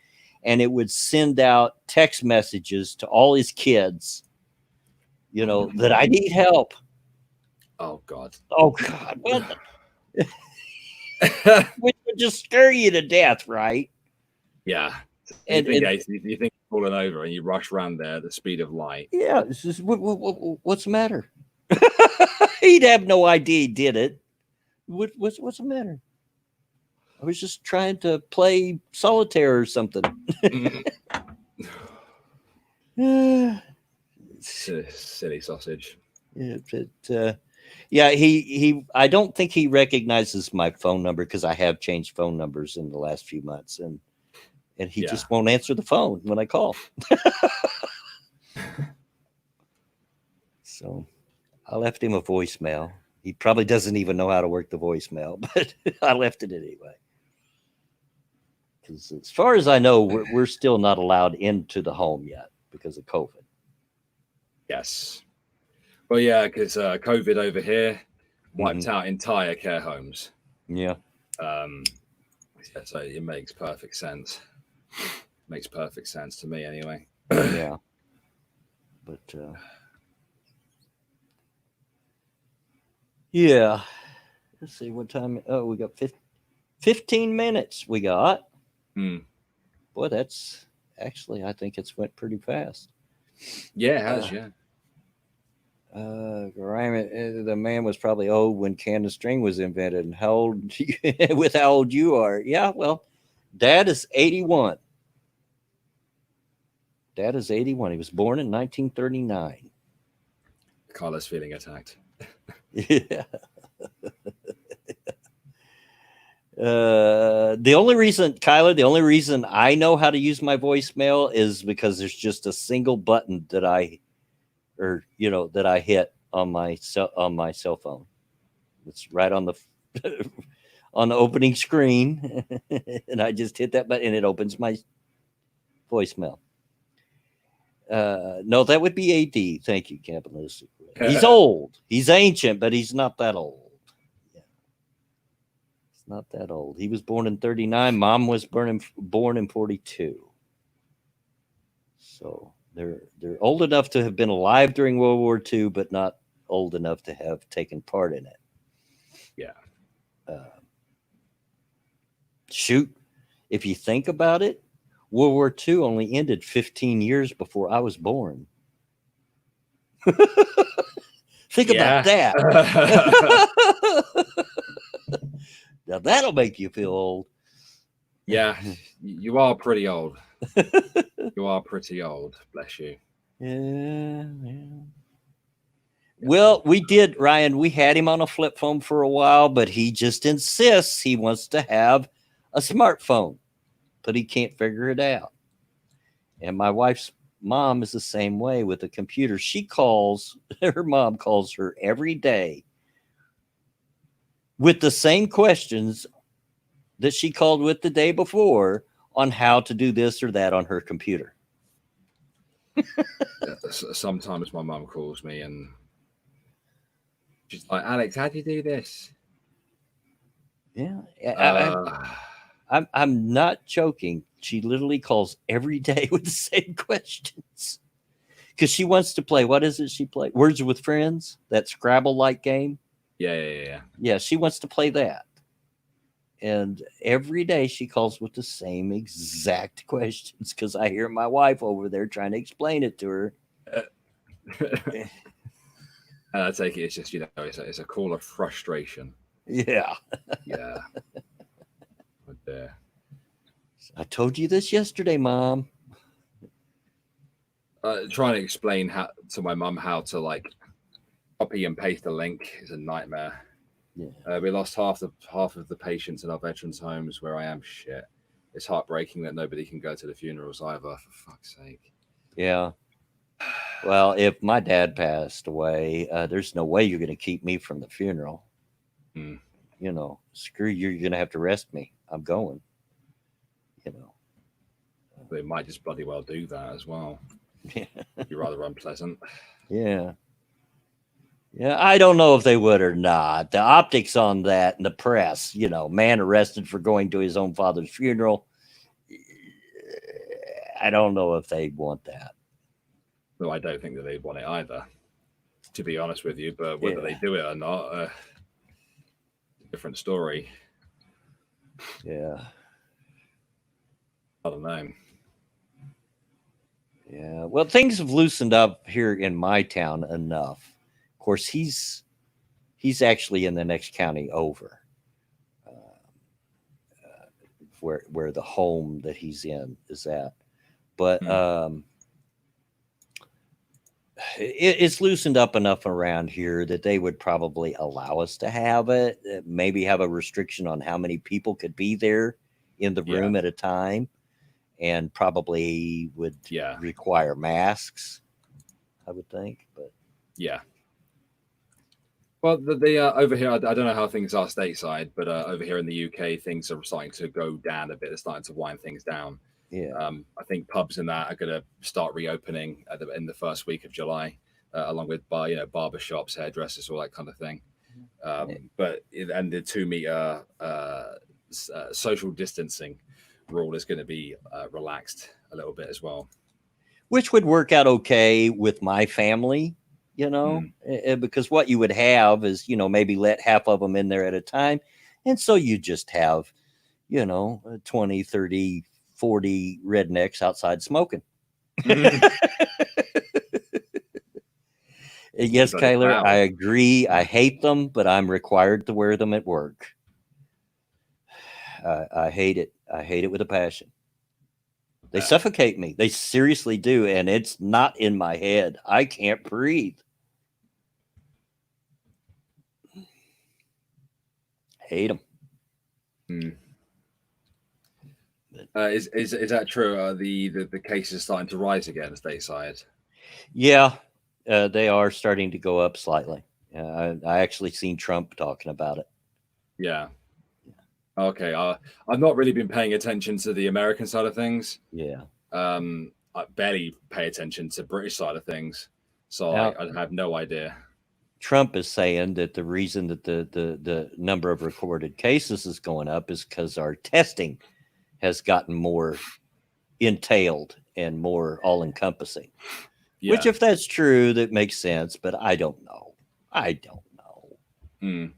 and it would send out text messages to all his kids, that I need help.
Oh God.
Oh God, which would just scare you to death, right?
Yeah.
And
You think falling over and you rush around there at the speed of light.
yeah, it's just what's the matter? He'd have no idea he did it. What's the matter? I was just trying to play solitaire or something.
Silly sausage.
Yeah, I don't think he recognizes my phone number, because I have changed phone numbers in the last few months, and he just won't answer the phone when I call. So I left him a voicemail. He probably doesn't even know how to work the voicemail, but I left it anyway. Because as far as I know, we're still not allowed into the home yet because of COVID.
Yes. Well, yeah, because COVID over here wiped
Mhm.
out entire care homes.
Yeah.
So it makes perfect sense. Makes perfect sense to me, anyway.
Yeah. But yeah. Let's see what time. Oh, we got 15 minutes. We got. Boy, that's actually, I think it's went pretty fast.
Yeah, it has. Yeah.
The man was probably old when can of string was invented. And how old with how old you are? Yeah, well, Dad is 81. Dad is 81. He was born in 1939.
Carlos feeling attacked.
Yeah. The only reason, Kyler, the only reason I know how to use my voicemail is because there's just a single button that I hit on my cell phone. It's right on the on the opening screen, and I just hit that button and it opens my voicemail. No, that would be AD. Thank you, Campanus. He's old. He's ancient, but he's not that old. Yeah. He's not that old. He was born in 39. Mom was born in 42. So they're old enough to have been alive during World War II, but not old enough to have taken part in it.
Yeah.
Shoot, if you think about it, World War II only ended 15 years before I was born. Think about that. Now that'll make you feel old.
Yeah, you are pretty old. You are pretty old. Bless you.
Yeah. Well, we did, Ryan. We had him on a flip phone for a while, but he just insists he wants to have a smartphone, but he can't figure it out. And my wife's mom is the same way with a computer. Her mom calls her every day with the same questions that she called with the day before on how to do this or that on her computer.
Sometimes my mom calls me and she's like, Alex, how do you do this?
Yeah. I'm not joking. She literally calls every day with the same questions because she wants to play. What is it she plays? Words with Friends, that Scrabble-like game. Yeah, she wants to play that. And every day she calls with the same exact questions because I hear my wife over there trying to explain it to her.
And I take it it's just, it's a call of frustration.
Yeah.
Yeah. But,
I told you this yesterday, Mom.
Trying to explain to my mum how to like copy and paste a link is a nightmare. Yeah. We lost half of the patients in our veterans homes where I am. Shit. It's heartbreaking that nobody can go to the funerals either, for fuck's sake.
Yeah. Well, if my dad passed away, there's no way you're going to keep me from the funeral. Screw you. You're going to have to arrest me. I'm going.
They might just bloody well do that as well. You're rather unpleasant.
Yeah. Yeah, I don't know if they would or not. The optics on that and the press, man arrested for going to his own father's funeral. I don't know if they want that.
No, I don't think that they want it either, to be honest with you. But whether they do it or not, different story.
Yeah.
I don't know.
Yeah. Well, things have loosened up here in my town enough. Of course, he's actually in the next county over, where the home that he's in is at. But it's loosened up enough around here that they would probably allow us to have it. Maybe have a restriction on how many people could be there in the room at a time, and probably would require masks, I would think. But
yeah. Well, the over here, I don't know how things are stateside, but over here in the UK, things are starting to go down a bit. They're starting to wind things down.
Yeah.
I think pubs and that are going to start reopening in the first week of July, along with barber shops, hairdressers, all that kind of thing. But the 2 meter social distancing rule is going to be relaxed a little bit as well,
which would work out okay with my family. Because what you would have is, maybe let half of them in there at a time. And so you just have, 20, 30, 40 rednecks outside smoking. Yes, Kyler, I agree. I hate them, but I'm required to wear them at work. I hate it. I hate it with a passion. They suffocate me. They seriously do. And it's not in my head. I can't breathe. Hate them.
Mm. Is that true? The cases starting to rise again stateside?
Yeah, they are starting to go up slightly. I actually seen Trump talking about it.
Yeah. Okay. I've not really been paying attention to the American side of things.
Yeah.
I barely pay attention to British side of things, so
Now,
I have no idea.
Trump is saying that the reason that the number of recorded cases is going up is because our testing has gotten more entailed and more all encompassing.
Yeah.
Which, if that's true, that makes sense. But I don't know. I don't know.
Mm.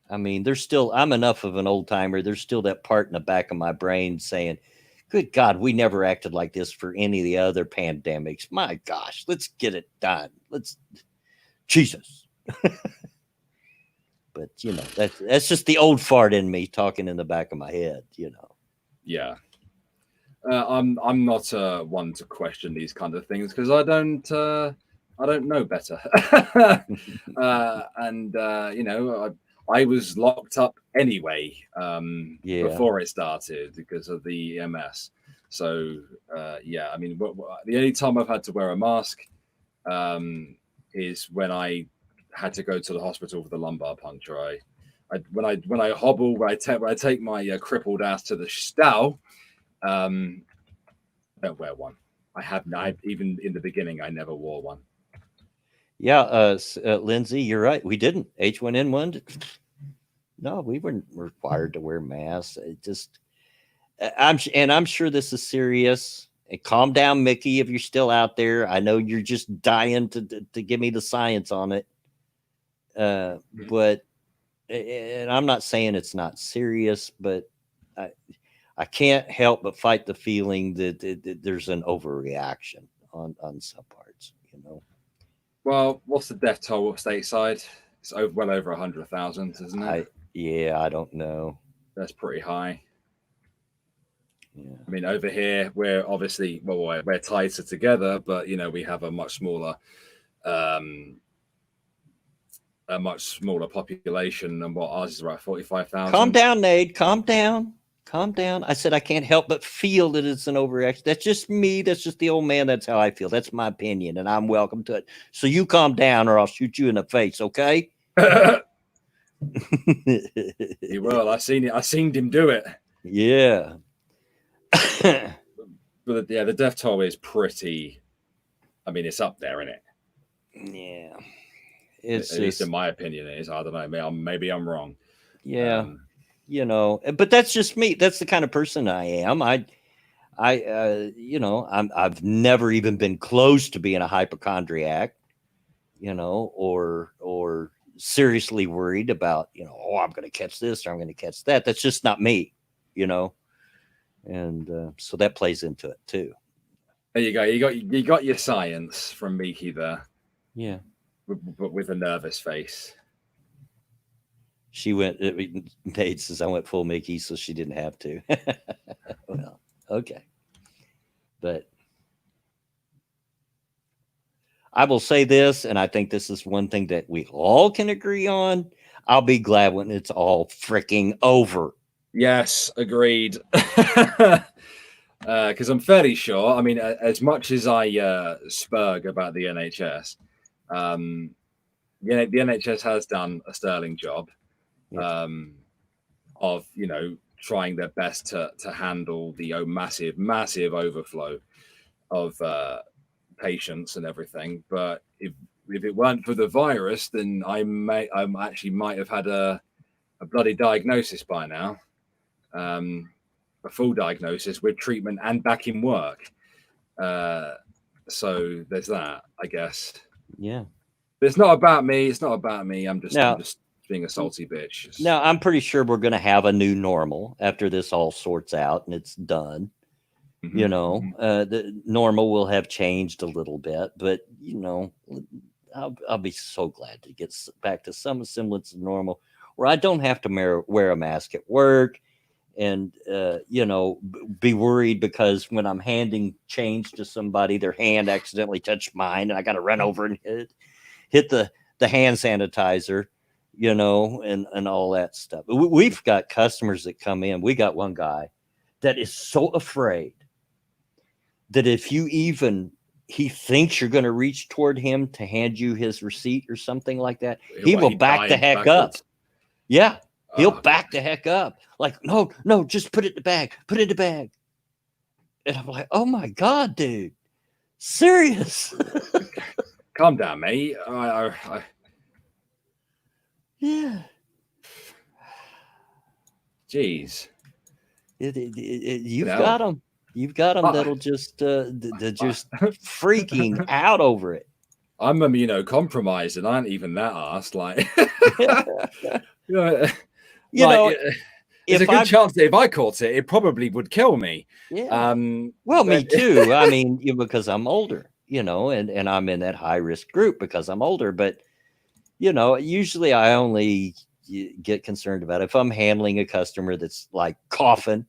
I mean, there's still, I'm enough of an old timer. There's still that part in the back of my brain saying, good God, we never acted like this for any of the other pandemics. My gosh, let's get it done. Jesus. But, you know, that's just the old fart in me talking in the back of my head, you know.
Yeah. I'm not one to question these kind of things because I don't know better. And you know, I was locked up anyway
Yeah.
before it started because of the EMS. So yeah, I mean, the only time I've had to wear a mask is when I had to go to the hospital for the lumbar puncture. When I hobble, when I take my crippled ass to the stall, don't wear one. Even in the beginning, I never wore one.
Yeah, Lindsay, you're right. We didn't. H1N1. No, we weren't required to wear masks. It just, I'm sure this is serious. And calm down, Mickey, if you're still out there. I know you're just dying to give me the science on it. But, and I'm not saying it's not serious, but I can't help but fight the feeling that there's an overreaction on some parts, you know.
Well, what's the death toll stateside? It's well over 100,000, isn't it?
I don't know.
That's pretty high.
Yeah.
I mean, over here we're obviously we're tighter together, but you know we have a much smaller population than what ours is, about 45,000.
Calm down, Nate. Calm down. Calm down. I said I can't help but feel that it's an overreaction. That's just me. That's just the old man. That's how I feel. That's my opinion, and I'm welcome to it. So you calm down, or I'll shoot you in the face. Okay?
He will. I seen it. I seen him do it.
Yeah.
But yeah, the death toll is pretty. I mean, it's up there, isn't it?
Yeah.
At least in my opinion, it is. I don't know. Maybe I'm wrong.
Yeah. You know, but that's just me. That's the kind of person I am. You know, I've never even been close to being a hypochondriac, you know, or seriously worried about, you know, oh, I'm going to catch this or I'm going to catch that. That's just not me, you know. And so that plays into it too.
There you go. You got your science from Miki there.
Yeah.
But with a nervous face.
She went, Nate says, I went full Mickey, so she didn't have to. Well, okay. But I will say this, and I think this is one thing that we all can agree on. I'll be glad when it's all freaking over.
Yes, agreed. Because I'm fairly sure, I mean, as much as I spurg about the NHS, the NHS has done a sterling job. Of, you know, trying their best to handle the massive overflow of patients and everything. But if it weren't for the virus, then I actually might have had a bloody diagnosis by now, a full diagnosis with treatment and back in work. So there's that, I guess.
Yeah.
But it's not about me. It's not about me. I'm just being a salty bitch.
Now, I'm pretty sure we're going to have a new normal after this all sorts out and it's done. Mm-hmm. You know, the normal will have changed a little bit, but, you know, I'll be so glad to get back to some semblance of normal where I don't have to wear a mask at work and, you know, be worried because when I'm handing change to somebody, their hand accidentally touched mine and I got to run over and hit the hand sanitizer. you know, and all that stuff. We've got customers that come in. We got one guy that is so afraid that if you even he thinks you're going to reach toward him to hand you his receipt or something like that, he
What,
will
he
back the
dives
heck up.
backwards?
Yeah, he'll
Oh,
back the heck up. Like, no, just put it in the bag. Put it in the bag. And I'm like, oh my God, dude. Serious.
calm down, mate.
Yeah.
Jeez.
You've
No.
got them. You've got them that'll just they're just freaking out over it.
I'm immunocompromised and I ain't even that arsed. Like,
You know,
there's a good chance that if I caught it, it probably would kill me.
Yeah. Well, me too. I mean, because I'm older, you know, and I'm in that high risk group because I'm older. But, you know, usually I only get concerned about if I'm handling a customer that's like coughing.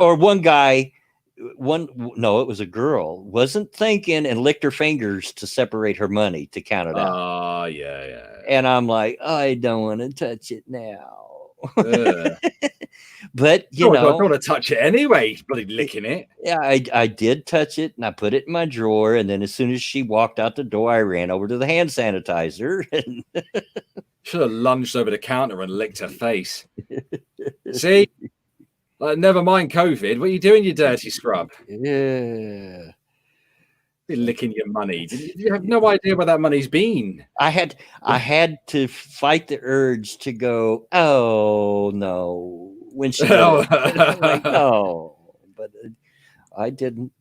Or one guy, no, it was a girl, wasn't thinking and licked her fingers to separate her money to count it out.
Oh, yeah.
And I'm like, I don't want to touch it now. But you know,
I don't want to touch it anyway, bloody licking it.
Yeah, I did touch it and I put it in my drawer. And then as soon as she walked out the door, I ran over to the hand sanitizer and
should have lunged over the counter and licked her face. See? Never mind COVID. What are you doing, you dirty scrub?
Yeah.
You're licking your money. You have no idea where that money's been.
I had to fight the urge to go, oh no, when she like, no, but I didn't.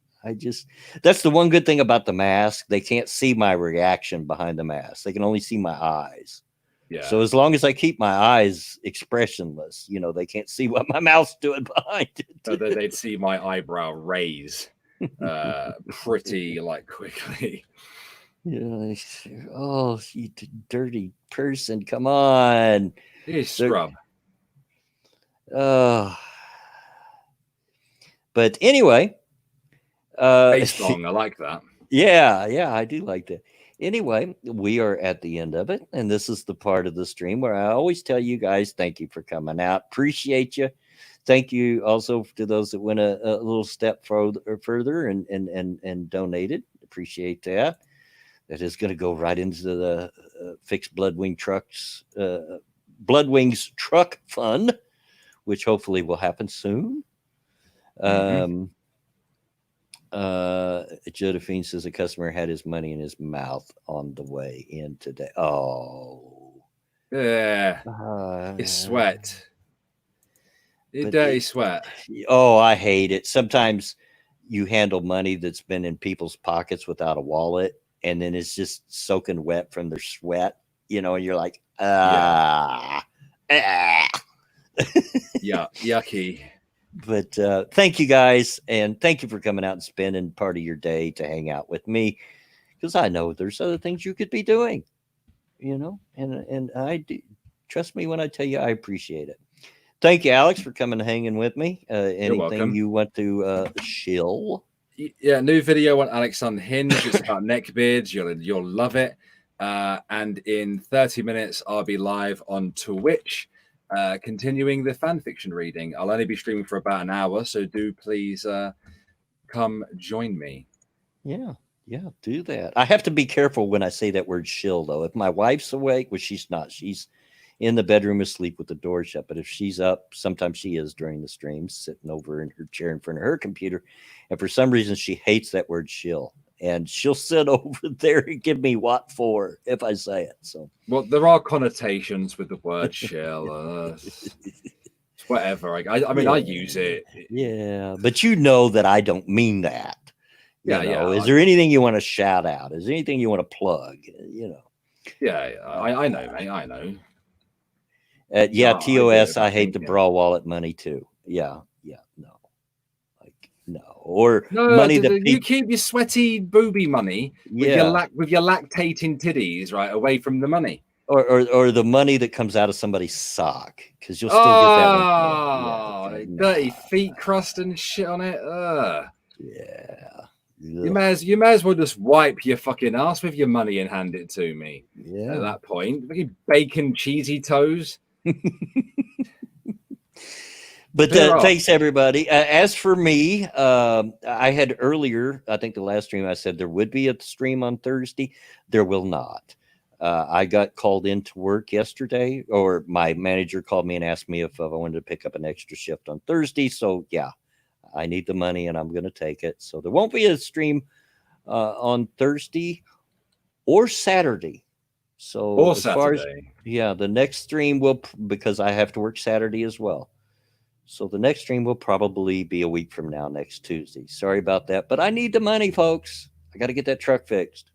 That's the one good thing about the mask. They can't see my reaction behind the mask. They can only see my eyes.
Yeah.
So as long as I keep my eyes expressionless, you know, they can't see what my mouth's doing behind it.
So they'd see my eyebrow raise pretty like quickly.
Yeah. Oh, you dirty person. Come on.
You scrub.
But anyway.
Bass song, I like that.
Yeah, I do like that. Anyway, we are at the end of it, and this is the part of the stream where I always tell you guys, thank you for coming out. Appreciate you. Thank you also to those that went a little step further and donated. Appreciate that. That is going to go right into the Fixed Bloodwings Truck Fund, which hopefully will happen soon. Josephine says a customer had his money in his mouth on the way in today. Oh,
yeah, you sweat. You dirty sweat.
Oh, I hate it. Sometimes you handle money that's been in people's pockets without a wallet, and then it's just soaking wet from their sweat. You know, and you're like,
yeah, yucky.
But thank you guys, and thank you for coming out and spending part of your day to hang out with me, because I know there's other things you could be doing, you know, and I do. Trust me when I tell you I appreciate it. Thank you, Alex, for coming and hanging with me. Anything you want to shill?
Yeah, new video on Alex Unhinged. It's about neck beards. You'll love it. And in 30 minutes, I'll be live on Twitch. Continuing the fan fiction reading. I'll only be streaming for about an hour, so do please come join me.
Yeah, do that. I have to be careful when I say that word shill, though. If my wife's awake, well, she's not. She's in the bedroom asleep with the door shut. But if she's up, sometimes she is during the stream, sitting over in her chair in front of her computer. And for some reason, she hates that word shill. And she'll sit over there and give me what for if I say it. So,
well, there are connotations with the word shill. Whatever. I mean, I use it.
Yeah, but you know that I don't mean that.
Yeah.
Is there anything you want to shout out? Is there anything you want to plug? You know.
Yeah, I know, mate. I know.
TOS. I hate the brawl wallet money too. Yeah, no. No, or money that
you keep your sweaty booby money with your lactating titties right away from the money,
or the money that comes out of somebody's sock, because you'll still get that one.
Dirty feet crust and shit on it.
Yeah,
you may as well just wipe your fucking ass with your money and hand it to me.
Yeah.
that point. Bacon, cheesy toes.
But
They're off.
thanks, everybody. As for me, I had earlier, I think the last stream, I said there would be a stream on Thursday. There will not. I got called into work yesterday, or my manager called me and asked me if I wanted to pick up an extra shift on Thursday. So, yeah, I need the money and I'm going to take it. So there won't be a stream on Thursday or Saturday. So
Or
as far as,
Saturday.
yeah, the next stream will, because I have to work Saturday as well. So the next stream will probably be a week from now, next Tuesday. Sorry about that, but I need the money, folks. I got to get that truck fixed,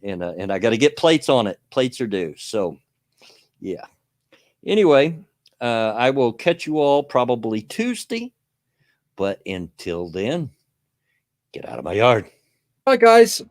and I got to get plates on it. Plates are due. So, yeah. Anyway, I will catch you all probably Tuesday. But until then, get out of my yard.
Bye, guys.